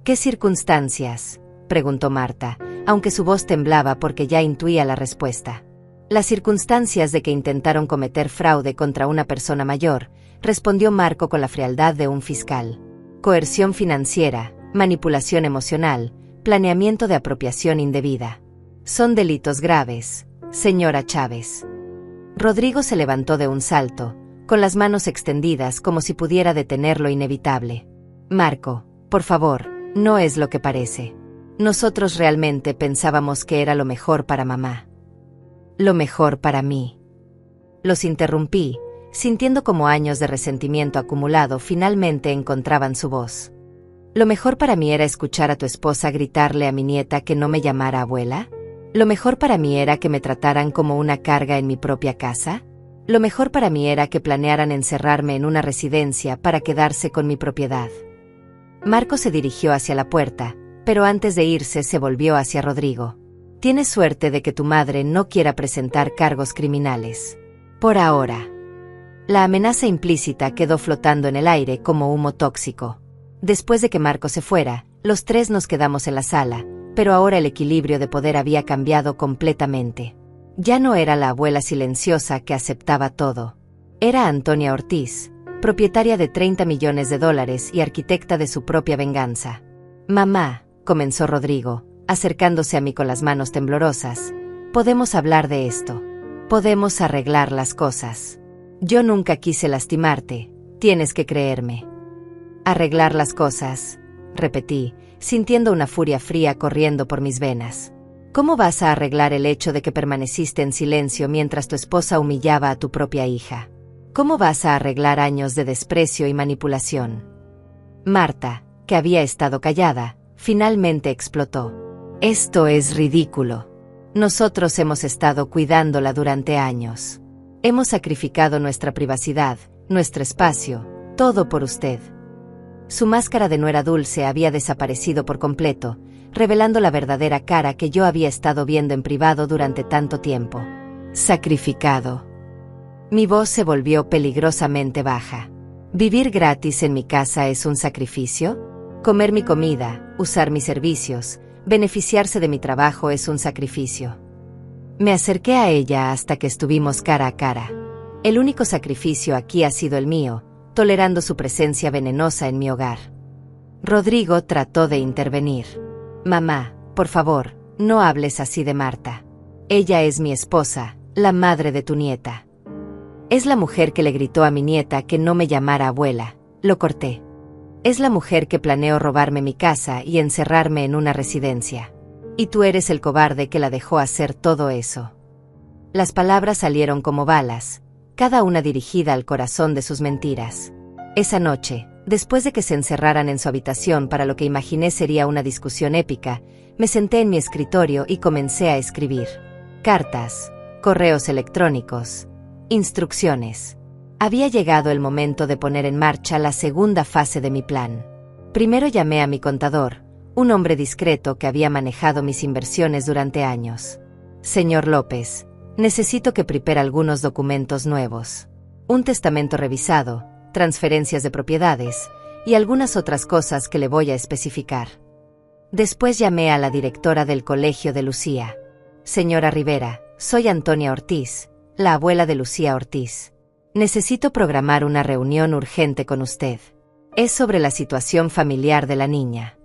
¿Qué circunstancias?, preguntó Marta, aunque su voz temblaba porque ya intuía la respuesta. Las circunstancias de que intentaron cometer fraude contra una persona mayor, respondió Marco con la frialdad de un fiscal. Coerción financiera, manipulación emocional, planeamiento de apropiación indebida. Son delitos graves, señora Chávez. Rodrigo se levantó de un salto, con las manos extendidas como si pudiera detener lo inevitable. Marco, por favor, no es lo que parece. Nosotros realmente pensábamos que era lo mejor para mamá. Lo mejor para mí. Los interrumpí, sintiendo como años de resentimiento acumulado finalmente encontraban su voz. ¿Lo mejor para mí era escuchar a tu esposa gritarle a mi nieta que no me llamara abuela? ¿Lo mejor para mí era que me trataran como una carga en mi propia casa? ¿Lo mejor para mí era que planearan encerrarme en una residencia para quedarse con mi propiedad? Marco se dirigió hacia la puerta, pero antes de irse se volvió hacia Rodrigo. Tienes suerte de que tu madre no quiera presentar cargos criminales. Por ahora. La amenaza implícita quedó flotando en el aire como humo tóxico. Después de que Marco se fuera, los tres nos quedamos en la sala, pero ahora el equilibrio de poder había cambiado completamente. Ya no era la abuela silenciosa que aceptaba todo. Era Antonia Ortiz, propietaria de $30 millones y arquitecta de su propia venganza. Mamá, comenzó Rodrigo, acercándose a mí con las manos temblorosas, podemos hablar de esto. Podemos arreglar las cosas. Yo nunca quise lastimarte, tienes que creerme. Arreglar las cosas, repetí, sintiendo una furia fría corriendo por mis venas. ¿Cómo vas a arreglar el hecho de que permaneciste en silencio mientras tu esposa humillaba a tu propia hija? ¿Cómo vas a arreglar años de desprecio y manipulación? Marta, que había estado callada, Finalmente explotó. Esto es ridículo. Nosotros hemos estado cuidándola durante años. Hemos sacrificado nuestra privacidad, nuestro espacio, todo por usted. Su máscara de nuera dulce había desaparecido por completo, revelando la verdadera cara que yo había estado viendo en privado durante tanto tiempo. Sacrificado. Mi voz se volvió peligrosamente baja. ¿Vivir gratis en mi casa es un sacrificio? ¿Comer mi comida, usar mis servicios, beneficiarse de mi trabajo es un sacrificio? Me acerqué a ella hasta que estuvimos cara a cara. El único sacrificio aquí ha sido el mío, tolerando su presencia venenosa en mi hogar. Rodrigo trató de intervenir. Mamá, por favor, no hables así de Marta. Ella es mi esposa, la madre de tu nieta. Es la mujer que le gritó a mi nieta que no me llamara abuela. Lo corté. Es la mujer que planeó robarme mi casa y encerrarme en una residencia. Y tú eres el cobarde que la dejó hacer todo eso. Las palabras salieron como balas, cada una dirigida al corazón de sus mentiras. Esa noche, después de que se encerraran en su habitación para lo que imaginé sería una discusión épica, me senté en mi escritorio y comencé a escribir. Cartas, correos electrónicos, instrucciones. Había llegado el momento de poner en marcha la segunda fase de mi plan. Primero llamé a mi contador, un hombre discreto que había manejado mis inversiones durante años. Señor López, necesito que prepare algunos documentos nuevos. Un testamento revisado, transferencias de propiedades y algunas otras cosas que le voy a especificar. Después llamé a la directora del colegio de Lucía. Señora Rivera, soy Antonia Ortiz, la abuela de Lucía Ortiz. Necesito programar una reunión urgente con usted. Es sobre la situación familiar de la niña.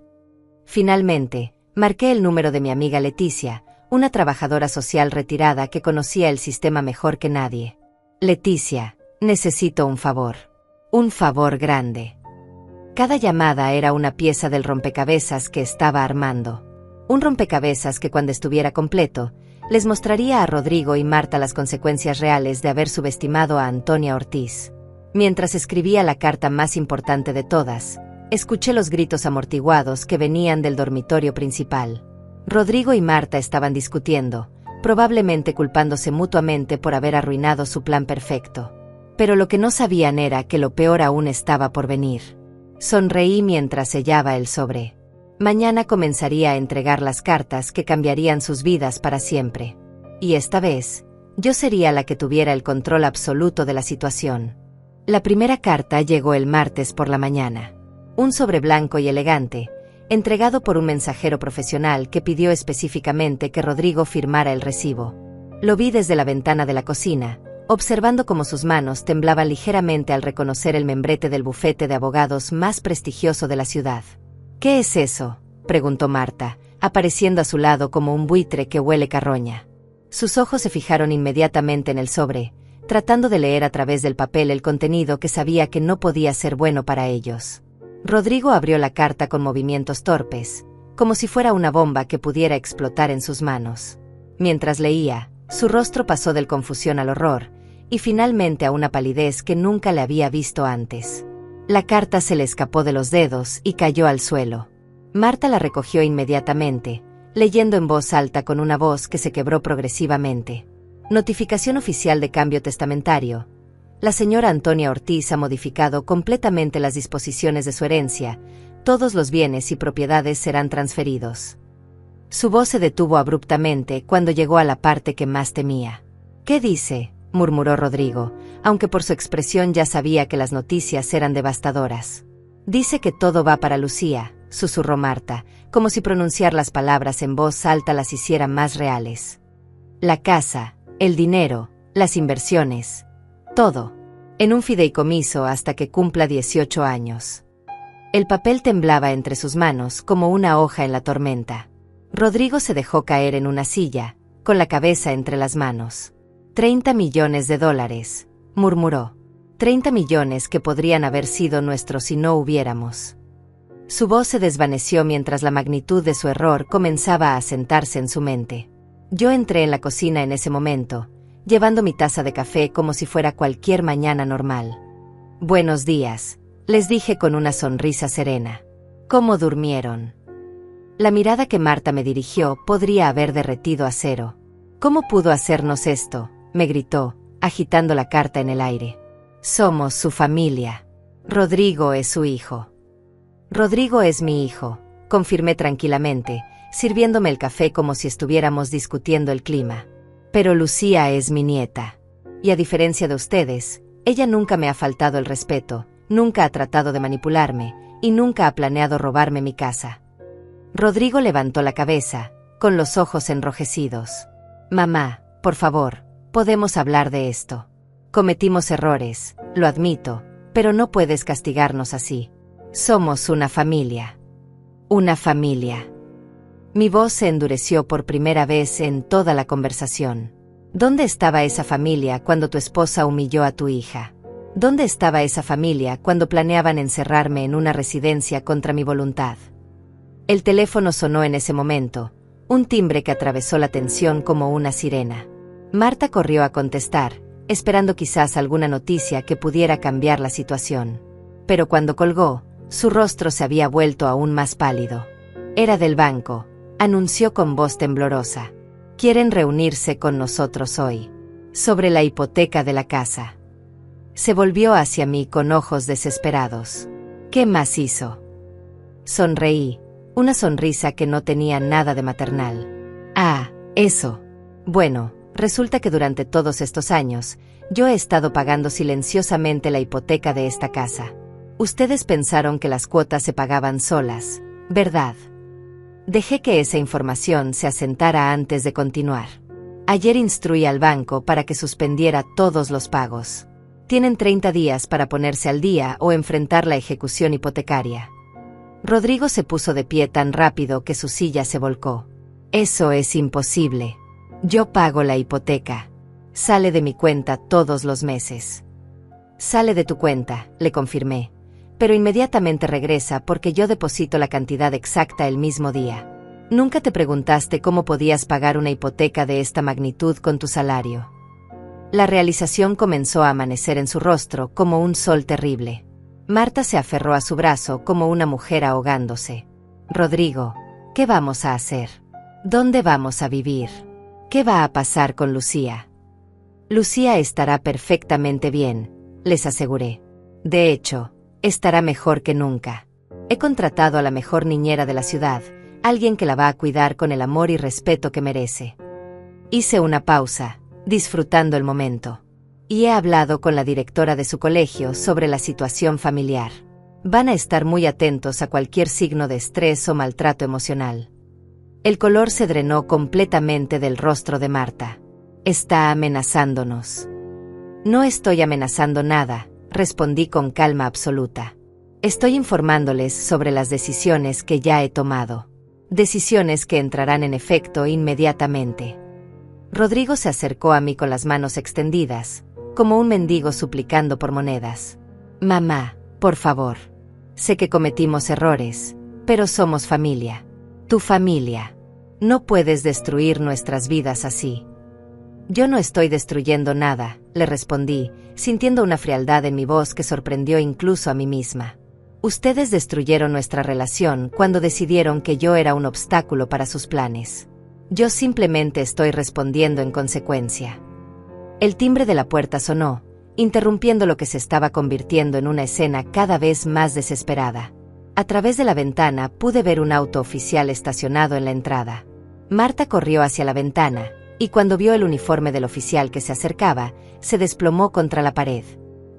Finalmente, marqué el número de mi amiga Leticia, una trabajadora social retirada que conocía el sistema mejor que nadie. Leticia, necesito un favor. Un favor grande. Cada llamada era una pieza del rompecabezas que estaba armando. Un rompecabezas que cuando estuviera completo, les mostraría a Rodrigo y Marta las consecuencias reales de haber subestimado a Antonia Ortiz. Mientras escribía la carta más importante de todas, escuché los gritos amortiguados que venían del dormitorio principal. Rodrigo y Marta estaban discutiendo, probablemente culpándose mutuamente por haber arruinado su plan perfecto. Pero lo que no sabían era que lo peor aún estaba por venir. Sonreí mientras sellaba el sobre. Mañana comenzaría a entregar las cartas que cambiarían sus vidas para siempre. Y esta vez, yo sería la que tuviera el control absoluto de la situación. La primera carta llegó el martes por la mañana. Un sobre blanco y elegante, entregado por un mensajero profesional que pidió específicamente que Rodrigo firmara el recibo. Lo vi desde la ventana de la cocina, observando cómo sus manos temblaban ligeramente al reconocer el membrete del bufete de abogados más prestigioso de la ciudad. ¿Qué es eso?, preguntó Marta, apareciendo a su lado como un buitre que huele carroña. Sus ojos se fijaron inmediatamente en el sobre, tratando de leer a través del papel el contenido que sabía que no podía ser bueno para ellos. Rodrigo abrió la carta con movimientos torpes, como si fuera una bomba que pudiera explotar en sus manos. Mientras leía, su rostro pasó del confusión al horror, y finalmente a una palidez que nunca le había visto antes. La carta se le escapó de los dedos y cayó al suelo. Marta la recogió inmediatamente, leyendo en voz alta con una voz que se quebró progresivamente. Notificación oficial de cambio testamentario. La señora Antonia Ortiz ha modificado completamente las disposiciones de su herencia. Todos los bienes y propiedades serán transferidos. Su voz se detuvo abruptamente cuando llegó a la parte que más temía. ¿Qué dice?, murmuró Rodrigo, aunque por su expresión ya sabía que las noticias eran devastadoras. Dice que todo va para Lucía, susurró Marta, como si pronunciar las palabras en voz alta las hiciera más reales. La casa, el dinero, las inversiones, todo, en un fideicomiso hasta que cumpla 18 años. El papel temblaba entre sus manos como una hoja en la tormenta. Rodrigo se dejó caer en una silla, con la cabeza entre las manos. $30 millones, murmuró. 30 millones que podrían haber sido nuestros si no hubiéramos. Su voz se desvaneció mientras la magnitud de su error comenzaba a asentarse en su mente. Yo entré en la cocina en ese momento, llevando mi taza de café como si fuera cualquier mañana normal. Buenos días, les dije con una sonrisa serena. ¿Cómo durmieron? La mirada que Marta me dirigió podría haber derretido acero. ¿Cómo pudo hacernos esto?, me gritó, agitando la carta en el aire. Somos su familia. Rodrigo es su hijo. Rodrigo es mi hijo, confirmé tranquilamente, sirviéndome el café como si estuviéramos discutiendo el clima. Pero Lucía es mi nieta. Y a diferencia de ustedes, ella nunca me ha faltado el respeto, nunca ha tratado de manipularme, y nunca ha planeado robarme mi casa. Rodrigo levantó la cabeza, con los ojos enrojecidos. Mamá, por favor, podemos hablar de esto. Cometimos errores, lo admito, pero no puedes castigarnos así. Somos una familia. Una familia. Mi voz se endureció por primera vez en toda la conversación. ¿Dónde estaba esa familia cuando tu esposa humilló a tu hija? ¿Dónde estaba esa familia cuando planeaban encerrarme en una residencia contra mi voluntad? El teléfono sonó en ese momento, un timbre que atravesó la tensión como una sirena. Marta corrió a contestar, esperando quizás alguna noticia que pudiera cambiar la situación. Pero cuando colgó, su rostro se había vuelto aún más pálido. Era del banco, anunció con voz temblorosa. Quieren reunirse con nosotros hoy. Sobre la hipoteca de la casa. Se volvió hacia mí con ojos desesperados. ¿Qué más hizo? Sonreí, una sonrisa que no tenía nada de maternal. Ah, eso. Bueno, resulta que durante todos estos años, yo he estado pagando silenciosamente la hipoteca de esta casa. Ustedes pensaron que las cuotas se pagaban solas, ¿verdad? Dejé que esa información se asentara antes de continuar. Ayer instruí al banco para que suspendiera todos los pagos. Tienen 30 días para ponerse al día o enfrentar la ejecución hipotecaria. Rodrigo se puso de pie tan rápido que su silla se volcó. Eso es imposible. Yo pago la hipoteca. Sale de mi cuenta todos los meses. Sale de tu cuenta, le confirmé. Pero inmediatamente regresa porque yo deposito la cantidad exacta el mismo día. Nunca te preguntaste cómo podías pagar una hipoteca de esta magnitud con tu salario. La realización comenzó a amanecer en su rostro como un sol terrible. Marta se aferró a su brazo como una mujer ahogándose. Rodrigo, ¿qué vamos a hacer? ¿Dónde vamos a vivir? ¿Qué va a pasar con Lucía? Lucía estará perfectamente bien, les aseguré. De hecho, estará mejor que nunca. He contratado a la mejor niñera de la ciudad, alguien que la va a cuidar con el amor y respeto que merece. Hice una pausa, disfrutando el momento. Y he hablado con la directora de su colegio sobre la situación familiar. Van a estar muy atentos a cualquier signo de estrés o maltrato emocional. El color se drenó completamente del rostro de Marta. Está amenazándonos. No estoy amenazando nada, respondí con calma absoluta. Estoy informándoles sobre las decisiones que ya he tomado. Decisiones que entrarán en efecto inmediatamente. Rodrigo se acercó a mí con las manos extendidas, como un mendigo suplicando por monedas. Mamá, por favor. Sé que cometimos errores, pero somos familia. Tu familia. No puedes destruir nuestras vidas así. Yo no estoy destruyendo nada, le respondí, sintiendo una frialdad en mi voz que sorprendió incluso a mí misma. Ustedes destruyeron nuestra relación cuando decidieron que yo era un obstáculo para sus planes. Yo simplemente estoy respondiendo en consecuencia. El timbre de la puerta sonó, interrumpiendo lo que se estaba convirtiendo en una escena cada vez más desesperada. A través de la ventana pude ver un auto oficial estacionado en la entrada. Marta corrió hacia la ventana, y cuando vio el uniforme del oficial que se acercaba, se desplomó contra la pared.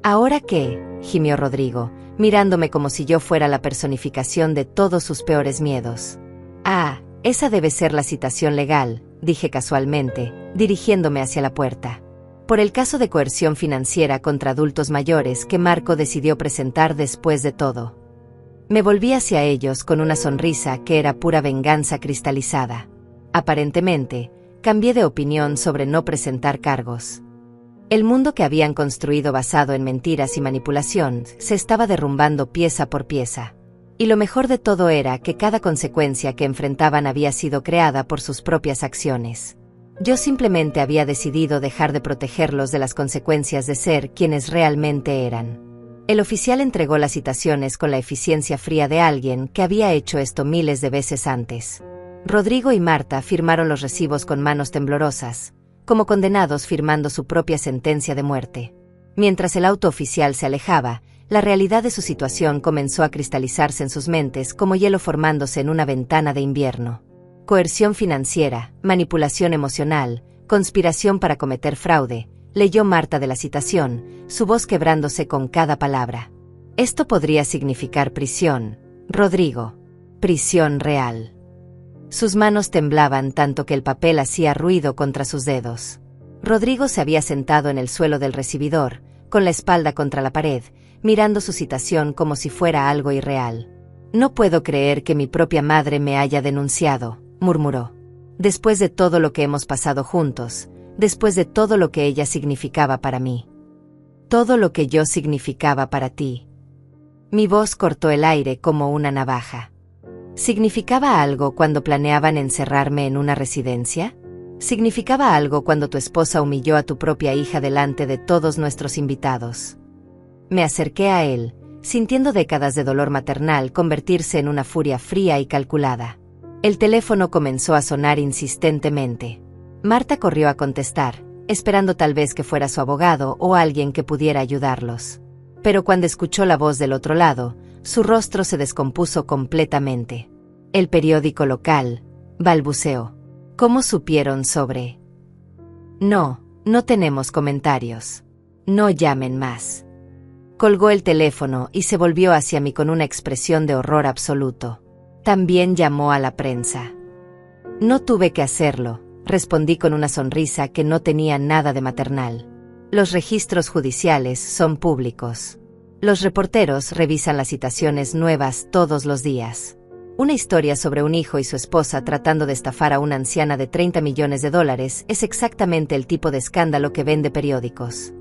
¿Ahora qué?, gimió Rodrigo, mirándome como si yo fuera la personificación de todos sus peores miedos. Ah, esa debe ser la citación legal, dije casualmente, dirigiéndome hacia la puerta. Por el caso de coerción financiera contra adultos mayores que Marco decidió presentar después de todo. Me volví hacia ellos con una sonrisa que era pura venganza cristalizada. Aparentemente, cambié de opinión sobre no presentar cargos. El mundo que habían construido basado en mentiras y manipulación se estaba derrumbando pieza por pieza. Y lo mejor de todo era que cada consecuencia que enfrentaban había sido creada por sus propias acciones. Yo simplemente había decidido dejar de protegerlos de las consecuencias de ser quienes realmente eran. El oficial entregó las citaciones con la eficiencia fría de alguien que había hecho esto miles de veces antes. Rodrigo y Marta firmaron los recibos con manos temblorosas, como condenados firmando su propia sentencia de muerte. Mientras el auto oficial se alejaba, la realidad de su situación comenzó a cristalizarse en sus mentes como hielo formándose en una ventana de invierno. Coerción financiera, manipulación emocional, conspiración para cometer fraude, leyó Marta de la citación, su voz quebrándose con cada palabra. Esto podría significar prisión, Rodrigo. Prisión real. Sus manos temblaban tanto que el papel hacía ruido contra sus dedos. Rodrigo se había sentado en el suelo del recibidor, con la espalda contra la pared, mirando su citación como si fuera algo irreal. No puedo creer que mi propia madre me haya denunciado, murmuró. Después de todo lo que hemos pasado juntos, después de todo lo que ella significaba para mí. Todo lo que yo significaba para ti. Mi voz cortó el aire como una navaja. ¿Significaba algo cuando planeaban encerrarme en una residencia? ¿Significaba algo cuando tu esposa humilló a tu propia hija delante de todos nuestros invitados? Me acerqué a él, sintiendo décadas de dolor maternal convertirse en una furia fría y calculada. El teléfono comenzó a sonar insistentemente. Marta corrió a contestar, esperando tal vez que fuera su abogado o alguien que pudiera ayudarlos. Pero cuando escuchó la voz del otro lado, su rostro se descompuso completamente. El periódico local, balbuceó. ¿Cómo supieron sobre? No tenemos comentarios. No llamen más. Colgó el teléfono y se volvió hacia mí con una expresión de horror absoluto. También llamó a la prensa. No tuve que hacerlo, respondí con una sonrisa que no tenía nada de maternal. Los registros judiciales son públicos. Los reporteros revisan las citaciones nuevas todos los días. Una historia sobre un hijo y su esposa tratando de estafar a una anciana de $30 millones es exactamente el tipo de escándalo que vende periódicos.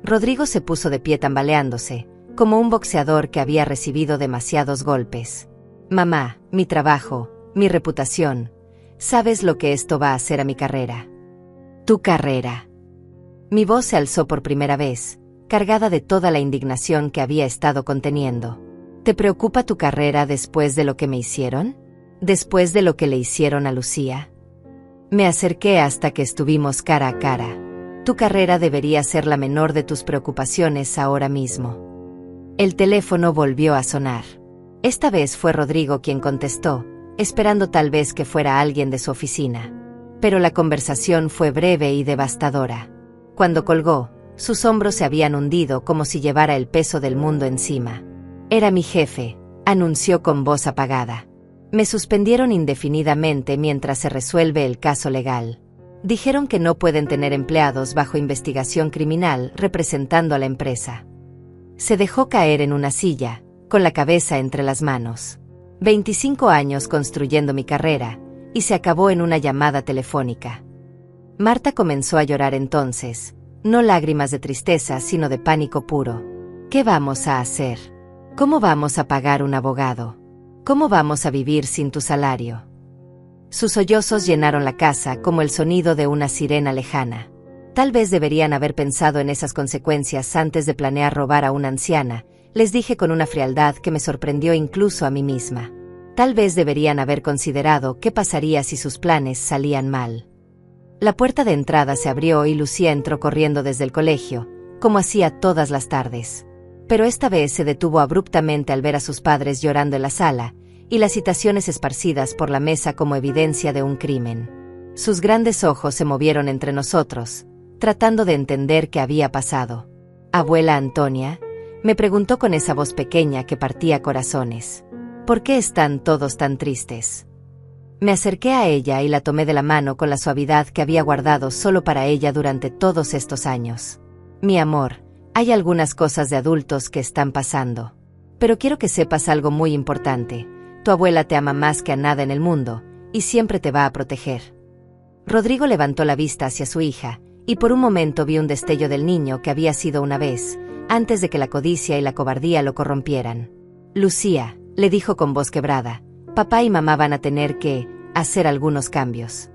Rodrigo se puso de pie tambaleándose, como un boxeador que había recibido demasiados golpes. Mamá, mi trabajo, mi reputación. ¿Sabes lo que esto va a hacer a mi carrera? Tu carrera. Mi voz se alzó por primera vez, cargada de toda la indignación que había estado conteniendo. ¿Te preocupa tu carrera después de lo que me hicieron? ¿Después de lo que le hicieron a Lucía? Me acerqué hasta que estuvimos cara a cara. Tu carrera debería ser la menor de tus preocupaciones ahora mismo. El teléfono volvió a sonar. Esta vez fue Rodrigo quien contestó, esperando tal vez que fuera alguien de su oficina. Pero la conversación fue breve y devastadora. Cuando colgó, sus hombros se habían hundido como si llevara el peso del mundo encima. Era mi jefe, anunció con voz apagada. Me suspendieron indefinidamente mientras se resuelve el caso legal. Dijeron que no pueden tener empleados bajo investigación criminal representando a la empresa. Se dejó caer en una silla, con la cabeza entre las manos. 25 años construyendo mi carrera, y se acabó en una llamada telefónica. Marta comenzó a llorar entonces, no lágrimas de tristeza sino de pánico puro. ¿Qué vamos a hacer? ¿Cómo vamos a pagar un abogado? ¿Cómo vamos a vivir sin tu salario? Sus sollozos llenaron la casa como el sonido de una sirena lejana. Tal vez deberían haber pensado en esas consecuencias antes de planear robar a una anciana, les dije con una frialdad que me sorprendió incluso a mí misma. Tal vez deberían haber considerado qué pasaría si sus planes salían mal. La puerta de entrada se abrió y Lucía entró corriendo desde el colegio, como hacía todas las tardes. Pero esta vez se detuvo abruptamente al ver a sus padres llorando en la sala, y las citaciones esparcidas por la mesa como evidencia de un crimen. Sus grandes ojos se movieron entre nosotros, tratando de entender qué había pasado. «Abuela Antonia», me preguntó con esa voz pequeña que partía corazones. «¿Por qué están todos tan tristes?» Me acerqué a ella y la tomé de la mano con la suavidad que había guardado solo para ella durante todos estos años. «Mi amor, hay algunas cosas de adultos que están pasando. Pero quiero que sepas algo muy importante. Tu abuela te ama más que a nada en el mundo, y siempre te va a proteger». Rodrigo levantó la vista hacia su hija, y por un momento vi un destello del niño que había sido una vez, antes de que la codicia y la cobardía lo corrompieran. «Lucía», le dijo con voz quebrada, «papá y mamá van a tener que hacer algunos cambios».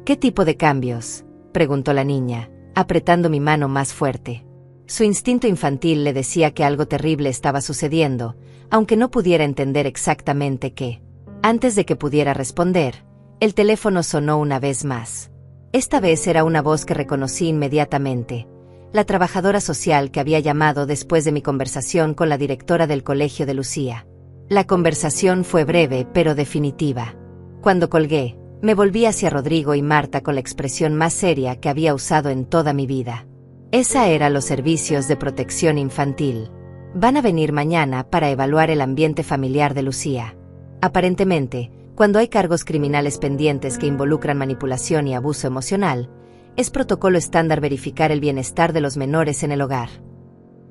«¿Qué tipo de cambios?», preguntó la niña, apretando mi mano más fuerte. Su instinto infantil le decía que algo terrible estaba sucediendo, aunque no pudiera entender exactamente qué. Antes de que pudiera responder, el teléfono sonó una vez más. Esta vez era una voz que reconocí inmediatamente, la trabajadora social que había llamado después de mi conversación con la directora del colegio de Lucía. La conversación fue breve pero definitiva. Cuando colgué, me volví hacia Rodrigo y Marta con la expresión más seria que había usado en toda mi vida. Esa era los servicios de protección infantil. Van a venir mañana para evaluar el ambiente familiar de Lucía. Aparentemente, cuando hay cargos criminales pendientes que involucran manipulación y abuso emocional, es protocolo estándar verificar el bienestar de los menores en el hogar.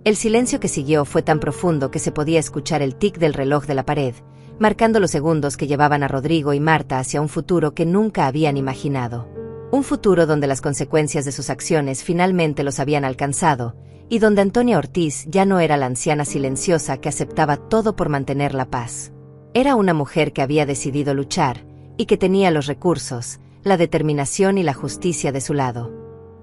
El silencio que siguió fue tan profundo que se podía escuchar el tic del reloj de la pared, marcando los segundos que llevaban a Rodrigo y Marta hacia un futuro que nunca habían imaginado. Un futuro donde las consecuencias de sus acciones finalmente los habían alcanzado, y donde Antonia Ortiz ya no era la anciana silenciosa que aceptaba todo por mantener la paz. Era una mujer que había decidido luchar, y que tenía los recursos, la determinación y la justicia de su lado.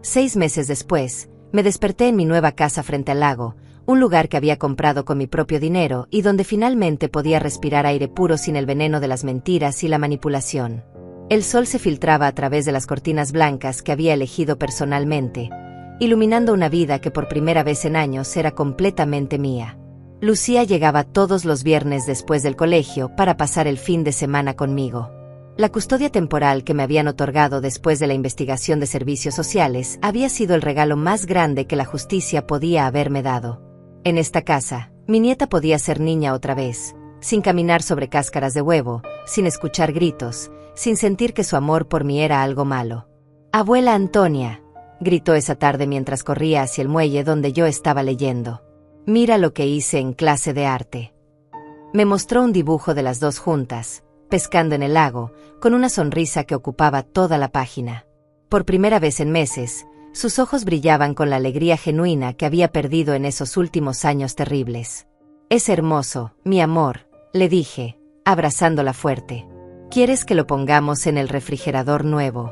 6 meses después, me desperté en mi nueva casa frente al lago, un lugar que había comprado con mi propio dinero y donde finalmente podía respirar aire puro sin el veneno de las mentiras y la manipulación. El sol se filtraba a través de las cortinas blancas que había elegido personalmente, iluminando una vida que por primera vez en años era completamente mía. Lucía llegaba todos los viernes después del colegio para pasar el fin de semana conmigo. La custodia temporal que me habían otorgado después de la investigación de servicios sociales había sido el regalo más grande que la justicia podía haberme dado. En esta casa, mi nieta podía ser niña otra vez, sin caminar sobre cáscaras de huevo, sin escuchar gritos, sin sentir que su amor por mí era algo malo. «Abuela Antonia», gritó esa tarde mientras corría hacia el muelle donde yo estaba leyendo. «Mira lo que hice en clase de arte». Me mostró un dibujo de las dos juntas, pescando en el lago, con una sonrisa que ocupaba toda la página. Por primera vez en meses, sus ojos brillaban con la alegría genuina que había perdido en esos últimos años terribles. «Es hermoso, mi amor», le dije, abrazándola fuerte. «¿Quieres que lo pongamos en el refrigerador nuevo?»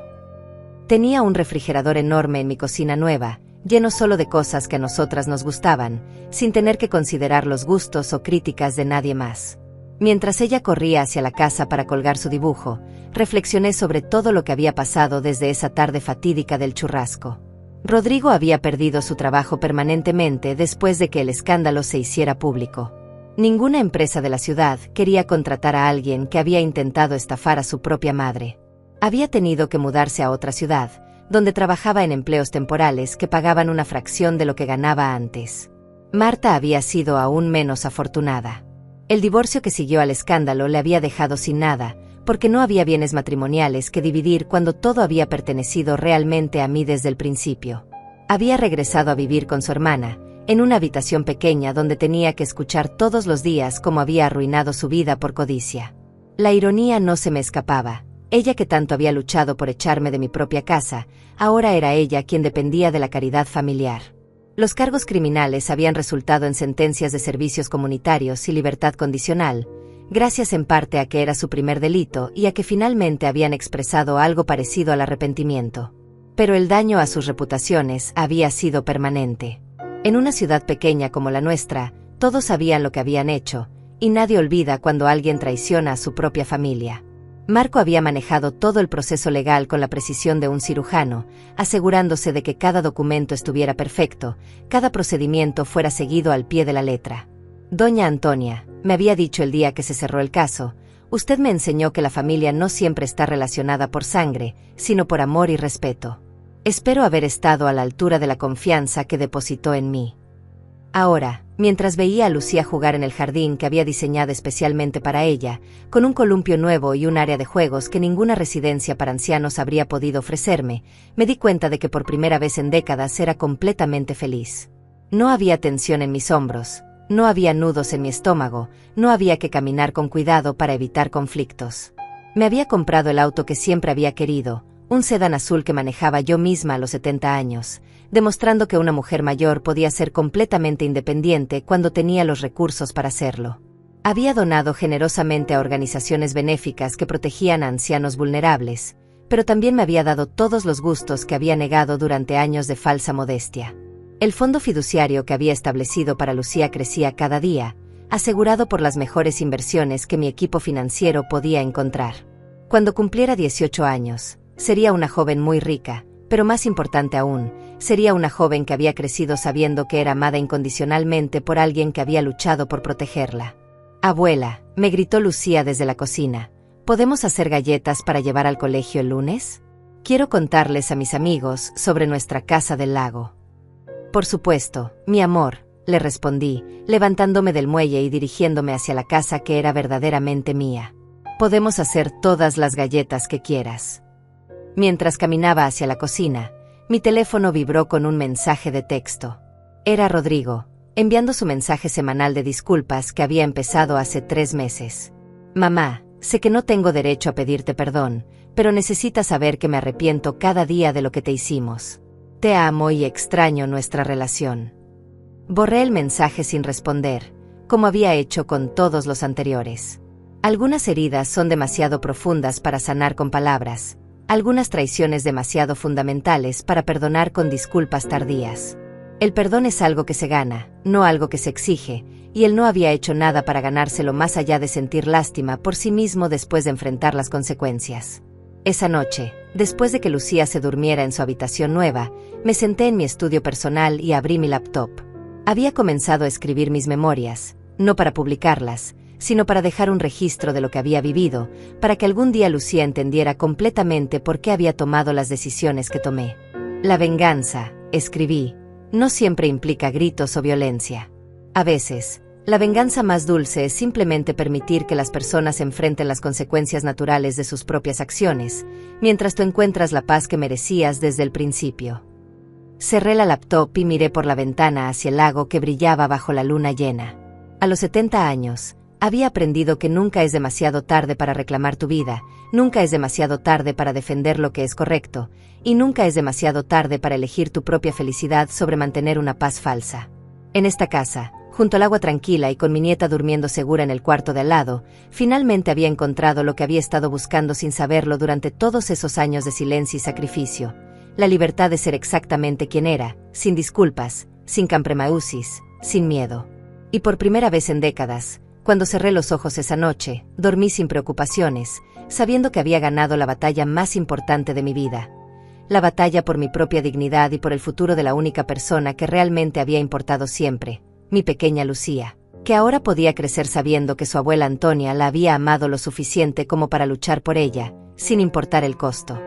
Tenía un refrigerador enorme en mi cocina nueva, lleno solo de cosas que a nosotras nos gustaban, sin tener que considerar los gustos o críticas de nadie más. Mientras ella corría hacia la casa para colgar su dibujo, reflexioné sobre todo lo que había pasado desde esa tarde fatídica del churrasco. Rodrigo había perdido su trabajo permanentemente después de que el escándalo se hiciera público. Ninguna empresa de la ciudad quería contratar a alguien que había intentado estafar a su propia madre. Había tenido que mudarse a otra ciudad, donde trabajaba en empleos temporales que pagaban una fracción de lo que ganaba antes. Marta había sido aún menos afortunada. El divorcio que siguió al escándalo le había dejado sin nada, porque no había bienes matrimoniales que dividir cuando todo había pertenecido realmente a mí desde el principio. Había regresado a vivir con su hermana, en una habitación pequeña donde tenía que escuchar todos los días cómo había arruinado su vida por codicia. La ironía no se me escapaba. Ella que tanto había luchado por echarme de mi propia casa, ahora era ella quien dependía de la caridad familiar. Los cargos criminales habían resultado en sentencias de servicios comunitarios y libertad condicional, gracias en parte a que era su primer delito y a que finalmente habían expresado algo parecido al arrepentimiento. Pero el daño a sus reputaciones había sido permanente. En una ciudad pequeña como la nuestra, todos sabían lo que habían hecho, y nadie olvida cuando alguien traiciona a su propia familia. Marco había manejado todo el proceso legal con la precisión de un cirujano, asegurándose de que cada documento estuviera perfecto, cada procedimiento fuera seguido al pie de la letra. «Doña Antonia», me había dicho el día que se cerró el caso, «usted me enseñó que la familia no siempre está relacionada por sangre, sino por amor y respeto. Espero haber estado a la altura de la confianza que depositó en mí». Ahora, mientras veía a Lucía jugar en el jardín que había diseñado especialmente para ella, con un columpio nuevo y un área de juegos que ninguna residencia para ancianos habría podido ofrecerme, me di cuenta de que por primera vez en décadas era completamente feliz. No había tensión en mis hombros, no había nudos en mi estómago, no había que caminar con cuidado para evitar conflictos. Me había comprado el auto que siempre había querido, un sedán azul que manejaba yo misma a los 70 años, demostrando que una mujer mayor podía ser completamente independiente cuando tenía los recursos para hacerlo. Había donado generosamente a organizaciones benéficas que protegían a ancianos vulnerables, pero también me había dado todos los gustos que había negado durante años de falsa modestia. El fondo fiduciario que había establecido para Lucía crecía cada día, asegurado por las mejores inversiones que mi equipo financiero podía encontrar. Cuando cumpliera 18 años, sería una joven muy rica, pero más importante aún, sería una joven que había crecido sabiendo que era amada incondicionalmente por alguien que había luchado por protegerla. «Abuela», me gritó Lucía desde la cocina, ¿podemos hacer galletas para llevar al colegio el lunes? Quiero contarles a mis amigos sobre nuestra casa del lago. Por supuesto, mi amor, le respondí, levantándome del muelle y dirigiéndome hacia la casa que era verdaderamente mía. Podemos hacer todas las galletas que quieras. Mientras caminaba hacia la cocina, mi teléfono vibró con un mensaje de texto. Era Rodrigo, enviando su mensaje semanal de disculpas que había empezado hace 3 meses. Mamá, sé que no tengo derecho a pedirte perdón, pero necesitas saber que me arrepiento cada día de lo que te hicimos. Te amo y extraño nuestra relación. Borré el mensaje sin responder, como había hecho con todos los anteriores. Algunas heridas son demasiado profundas para sanar con palabras, algunas traiciones demasiado fundamentales para perdonar con disculpas tardías. El perdón es algo que se gana, no algo que se exige, y él no había hecho nada para ganárselo más allá de sentir lástima por sí mismo después de enfrentar las consecuencias. Esa noche, después de que Lucía se durmiera en su habitación nueva, me senté en mi estudio personal y abrí mi laptop. Había comenzado a escribir mis memorias, no para publicarlas, sino para dejar un registro de lo que había vivido, para que algún día Lucía entendiera completamente por qué había tomado las decisiones que tomé. La venganza, escribí, no siempre implica gritos o violencia. A veces, la venganza más dulce es simplemente permitir que las personas enfrenten las consecuencias naturales de sus propias acciones, mientras tú encuentras la paz que merecías desde el principio. Cerré la laptop y miré por la ventana hacia el lago que brillaba bajo la luna llena. A los 70 años, había aprendido que nunca es demasiado tarde para reclamar tu vida, nunca es demasiado tarde para defender lo que es correcto, y nunca es demasiado tarde para elegir tu propia felicidad sobre mantener una paz falsa. En esta casa, junto al agua tranquila y con mi nieta durmiendo segura en el cuarto de al lado, finalmente había encontrado lo que había estado buscando sin saberlo durante todos esos años de silencio y sacrificio: la libertad de ser exactamente quien era, sin disculpas, sin campremausis, sin miedo. Y por primera vez en décadas, cuando cerré los ojos esa noche, dormí sin preocupaciones, sabiendo que había ganado la batalla más importante de mi vida. La batalla por mi propia dignidad y por el futuro de la única persona que realmente había importado siempre, mi pequeña Lucía, que ahora podía crecer sabiendo que su abuela Antonia la había amado lo suficiente como para luchar por ella, sin importar el costo.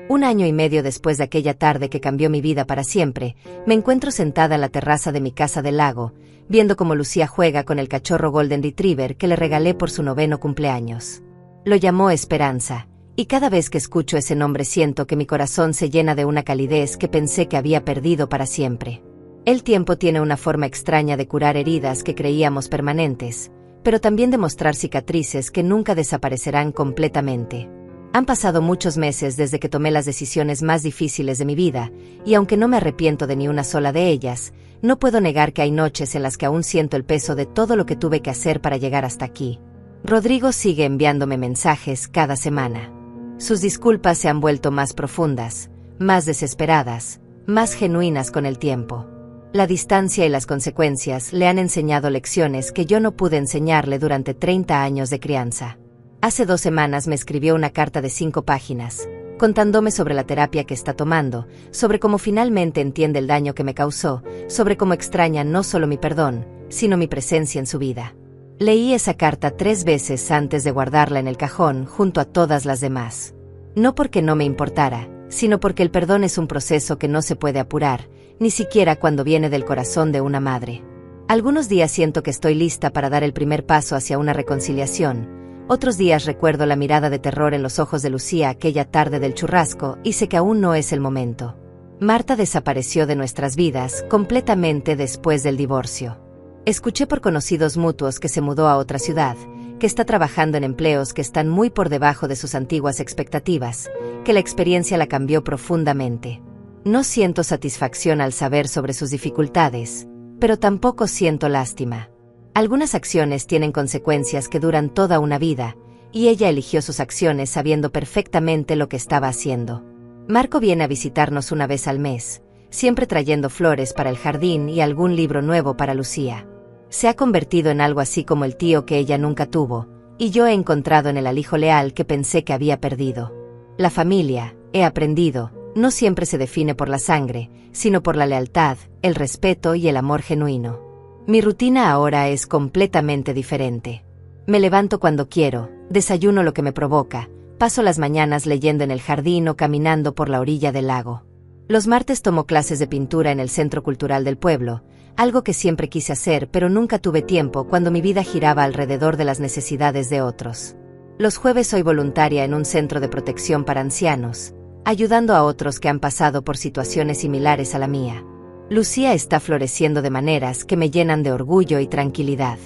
1 año y medio después de aquella tarde que cambió mi vida para siempre, me encuentro sentada en la terraza de mi casa del lago, viendo cómo Lucía juega con el cachorro Golden Retriever que le regalé por su 9º cumpleaños. Lo llamó Esperanza, y cada vez que escucho ese nombre siento que mi corazón se llena de una calidez que pensé que había perdido para siempre. El tiempo tiene una forma extraña de curar heridas que creíamos permanentes, pero también de mostrar cicatrices que nunca desaparecerán completamente. Han pasado muchos meses desde que tomé las decisiones más difíciles de mi vida, y aunque no me arrepiento de ni una sola de ellas, no puedo negar que hay noches en las que aún siento el peso de todo lo que tuve que hacer para llegar hasta aquí. Rodrigo sigue enviándome mensajes cada semana. Sus disculpas se han vuelto más profundas, más desesperadas, más genuinas con el tiempo. La distancia y las consecuencias le han enseñado lecciones que yo no pude enseñarle durante 30 años de crianza. Hace 2 semanas me escribió una carta de 5 páginas, contándome sobre la terapia que está tomando, sobre cómo finalmente entiende el daño que me causó, sobre cómo extraña no solo mi perdón, sino mi presencia en su vida. Leí esa carta 3 veces antes de guardarla en el cajón junto a todas las demás. No porque no me importara, sino porque el perdón es un proceso que no se puede apurar, ni siquiera cuando viene del corazón de una madre. Algunos días siento que estoy lista para dar el primer paso hacia una reconciliación. Otros días recuerdo la mirada de terror en los ojos de Lucía aquella tarde del churrasco y sé que aún no es el momento. Marta desapareció de nuestras vidas completamente después del divorcio. Escuché por conocidos mutuos que se mudó a otra ciudad, que está trabajando en empleos que están muy por debajo de sus antiguas expectativas, que la experiencia la cambió profundamente. No siento satisfacción al saber sobre sus dificultades, pero tampoco siento lástima. Algunas acciones tienen consecuencias que duran toda una vida, y ella eligió sus acciones sabiendo perfectamente lo que estaba haciendo. Marco viene a visitarnos una vez al mes, siempre trayendo flores para el jardín y algún libro nuevo para Lucía. Se ha convertido en algo así como el tío que ella nunca tuvo, y yo he encontrado en él al hijo leal que pensé que había perdido. La familia, he aprendido, no siempre se define por la sangre, sino por la lealtad, el respeto y el amor genuino. Mi rutina ahora es completamente diferente. Me levanto cuando quiero, desayuno lo que me provoca, paso las mañanas leyendo en el jardín o caminando por la orilla del lago. Los martes tomo clases de pintura en el Centro Cultural del pueblo, algo que siempre quise hacer pero nunca tuve tiempo cuando mi vida giraba alrededor de las necesidades de otros. Los jueves soy voluntaria en un centro de protección para ancianos, ayudando a otros que han pasado por situaciones similares a la mía. Lucía está floreciendo de maneras que me llenan de orgullo y tranquilidad.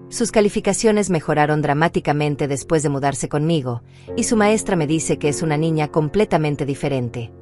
Sus calificaciones mejoraron dramáticamente después de mudarse conmigo, y su maestra me dice que es una niña completamente diferente.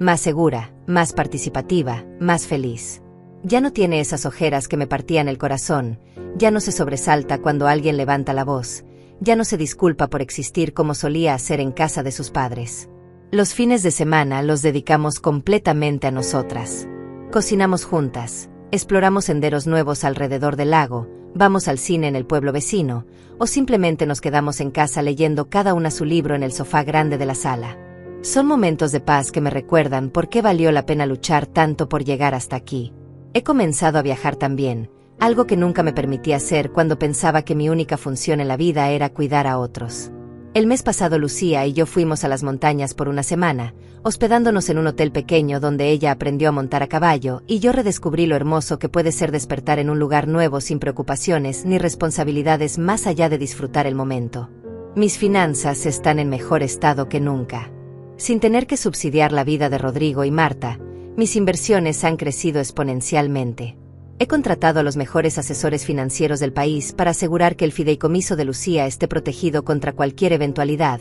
Más segura, más participativa, más feliz. Ya no tiene esas ojeras que me partían el corazón, ya no se sobresalta cuando alguien levanta la voz, ya no se disculpa por existir como solía hacer en casa de sus padres. Los fines de semana los dedicamos completamente a nosotras. Cocinamos juntas, exploramos senderos nuevos alrededor del lago, vamos al cine en el pueblo vecino, o simplemente nos quedamos en casa leyendo cada una su libro en el sofá grande de la sala. Son momentos de paz que me recuerdan por qué valió la pena luchar tanto por llegar hasta aquí. He comenzado a viajar también, algo que nunca me permití hacer cuando pensaba que mi única función en la vida era cuidar a otros. El mes pasado Lucía y yo fuimos a las montañas por una semana, hospedándonos en un hotel pequeño donde ella aprendió a montar a caballo y yo redescubrí lo hermoso que puede ser despertar en un lugar nuevo sin preocupaciones ni responsabilidades más allá de disfrutar el momento. Mis finanzas están en mejor estado que nunca. Sin tener que subsidiar la vida de Rodrigo y Marta, mis inversiones han crecido exponencialmente. He contratado a los mejores asesores financieros del país para asegurar que el fideicomiso de Lucía esté protegido contra cualquier eventualidad,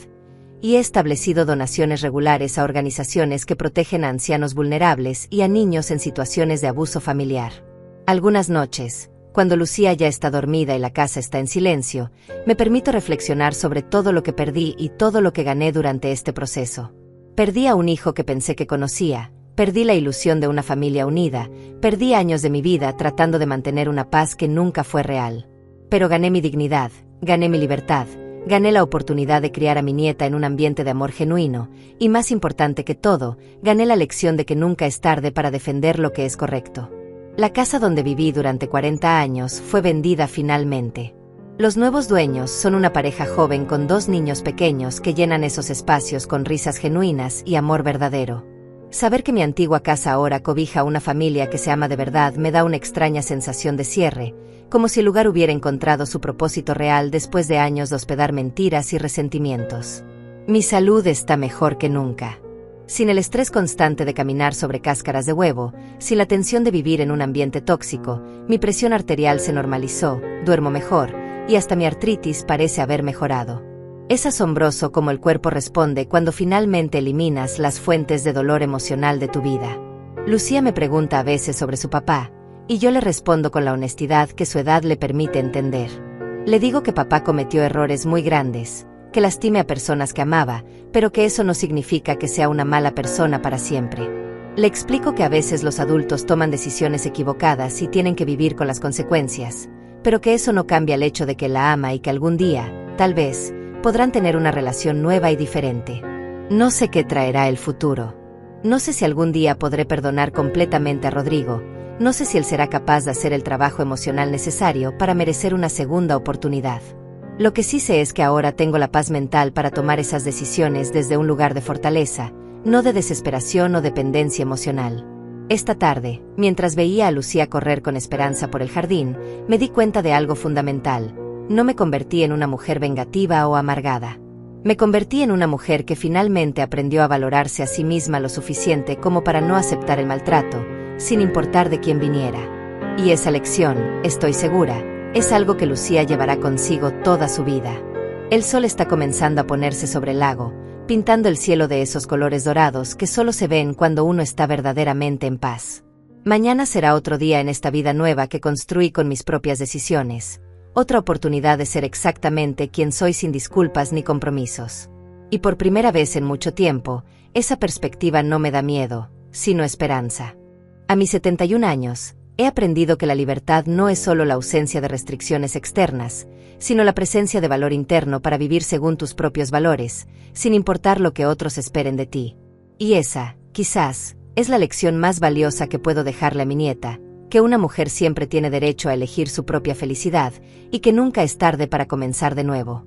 y he establecido donaciones regulares a organizaciones que protegen a ancianos vulnerables y a niños en situaciones de abuso familiar. Algunas noches, cuando Lucía ya está dormida y la casa está en silencio, me permito reflexionar sobre todo lo que perdí y todo lo que gané durante este proceso. Perdí a un hijo que pensé que conocía, perdí la ilusión de una familia unida, perdí años de mi vida tratando de mantener una paz que nunca fue real. Pero gané mi dignidad, gané mi libertad, gané la oportunidad de criar a mi nieta en un ambiente de amor genuino, y más importante que todo, gané la lección de que nunca es tarde para defender lo que es correcto. La casa donde viví durante 40 años fue vendida finalmente. Los nuevos dueños son una pareja joven con 2 niños pequeños que llenan esos espacios con risas genuinas y amor verdadero. Saber que mi antigua casa ahora cobija a una familia que se ama de verdad me da una extraña sensación de cierre, como si el lugar hubiera encontrado su propósito real después de años de hospedar mentiras y resentimientos. Mi salud está mejor que nunca. Sin el estrés constante de caminar sobre cáscaras de huevo, sin la tensión de vivir en un ambiente tóxico, mi presión arterial se normalizó, duermo mejor, y hasta mi artritis parece haber mejorado. Es asombroso cómo el cuerpo responde cuando finalmente eliminas las fuentes de dolor emocional de tu vida. Lucía me pregunta a veces sobre su papá, y yo le respondo con la honestidad que su edad le permite entender. Le digo que papá cometió errores muy grandes, que lastime a personas que amaba, pero que eso no significa que sea una mala persona para siempre. Le explico que a veces los adultos toman decisiones equivocadas y tienen que vivir con las consecuencias, pero que eso no cambia el hecho de que la ama y que algún día, tal vez, podrán tener una relación nueva y diferente. No sé qué traerá el futuro. No sé si algún día podré perdonar completamente a Rodrigo, no sé si él será capaz de hacer el trabajo emocional necesario para merecer una segunda oportunidad. Lo que sí sé es que ahora tengo la paz mental para tomar esas decisiones desde un lugar de fortaleza, no de desesperación o dependencia emocional. Esta tarde, mientras veía a Lucía correr con esperanza por el jardín, me di cuenta de algo fundamental. No me convertí en una mujer vengativa o amargada. Me convertí en una mujer que finalmente aprendió a valorarse a sí misma lo suficiente como para no aceptar el maltrato, sin importar de quién viniera. Y esa lección, estoy segura, es algo que Lucía llevará consigo toda su vida. El sol está comenzando a ponerse sobre el lago, pintando el cielo de esos colores dorados que solo se ven cuando uno está verdaderamente en paz. Mañana será otro día en esta vida nueva que construí con mis propias decisiones. Otra oportunidad de ser exactamente quien soy sin disculpas ni compromisos. Y por primera vez en mucho tiempo, esa perspectiva no me da miedo, sino esperanza. A mis 71 años, he aprendido que la libertad no es solo la ausencia de restricciones externas, sino la presencia de valor interno para vivir según tus propios valores, sin importar lo que otros esperen de ti. Y esa, quizás, es la lección más valiosa que puedo dejarle a mi nieta, que una mujer siempre tiene derecho a elegir su propia felicidad y que nunca es tarde para comenzar de nuevo.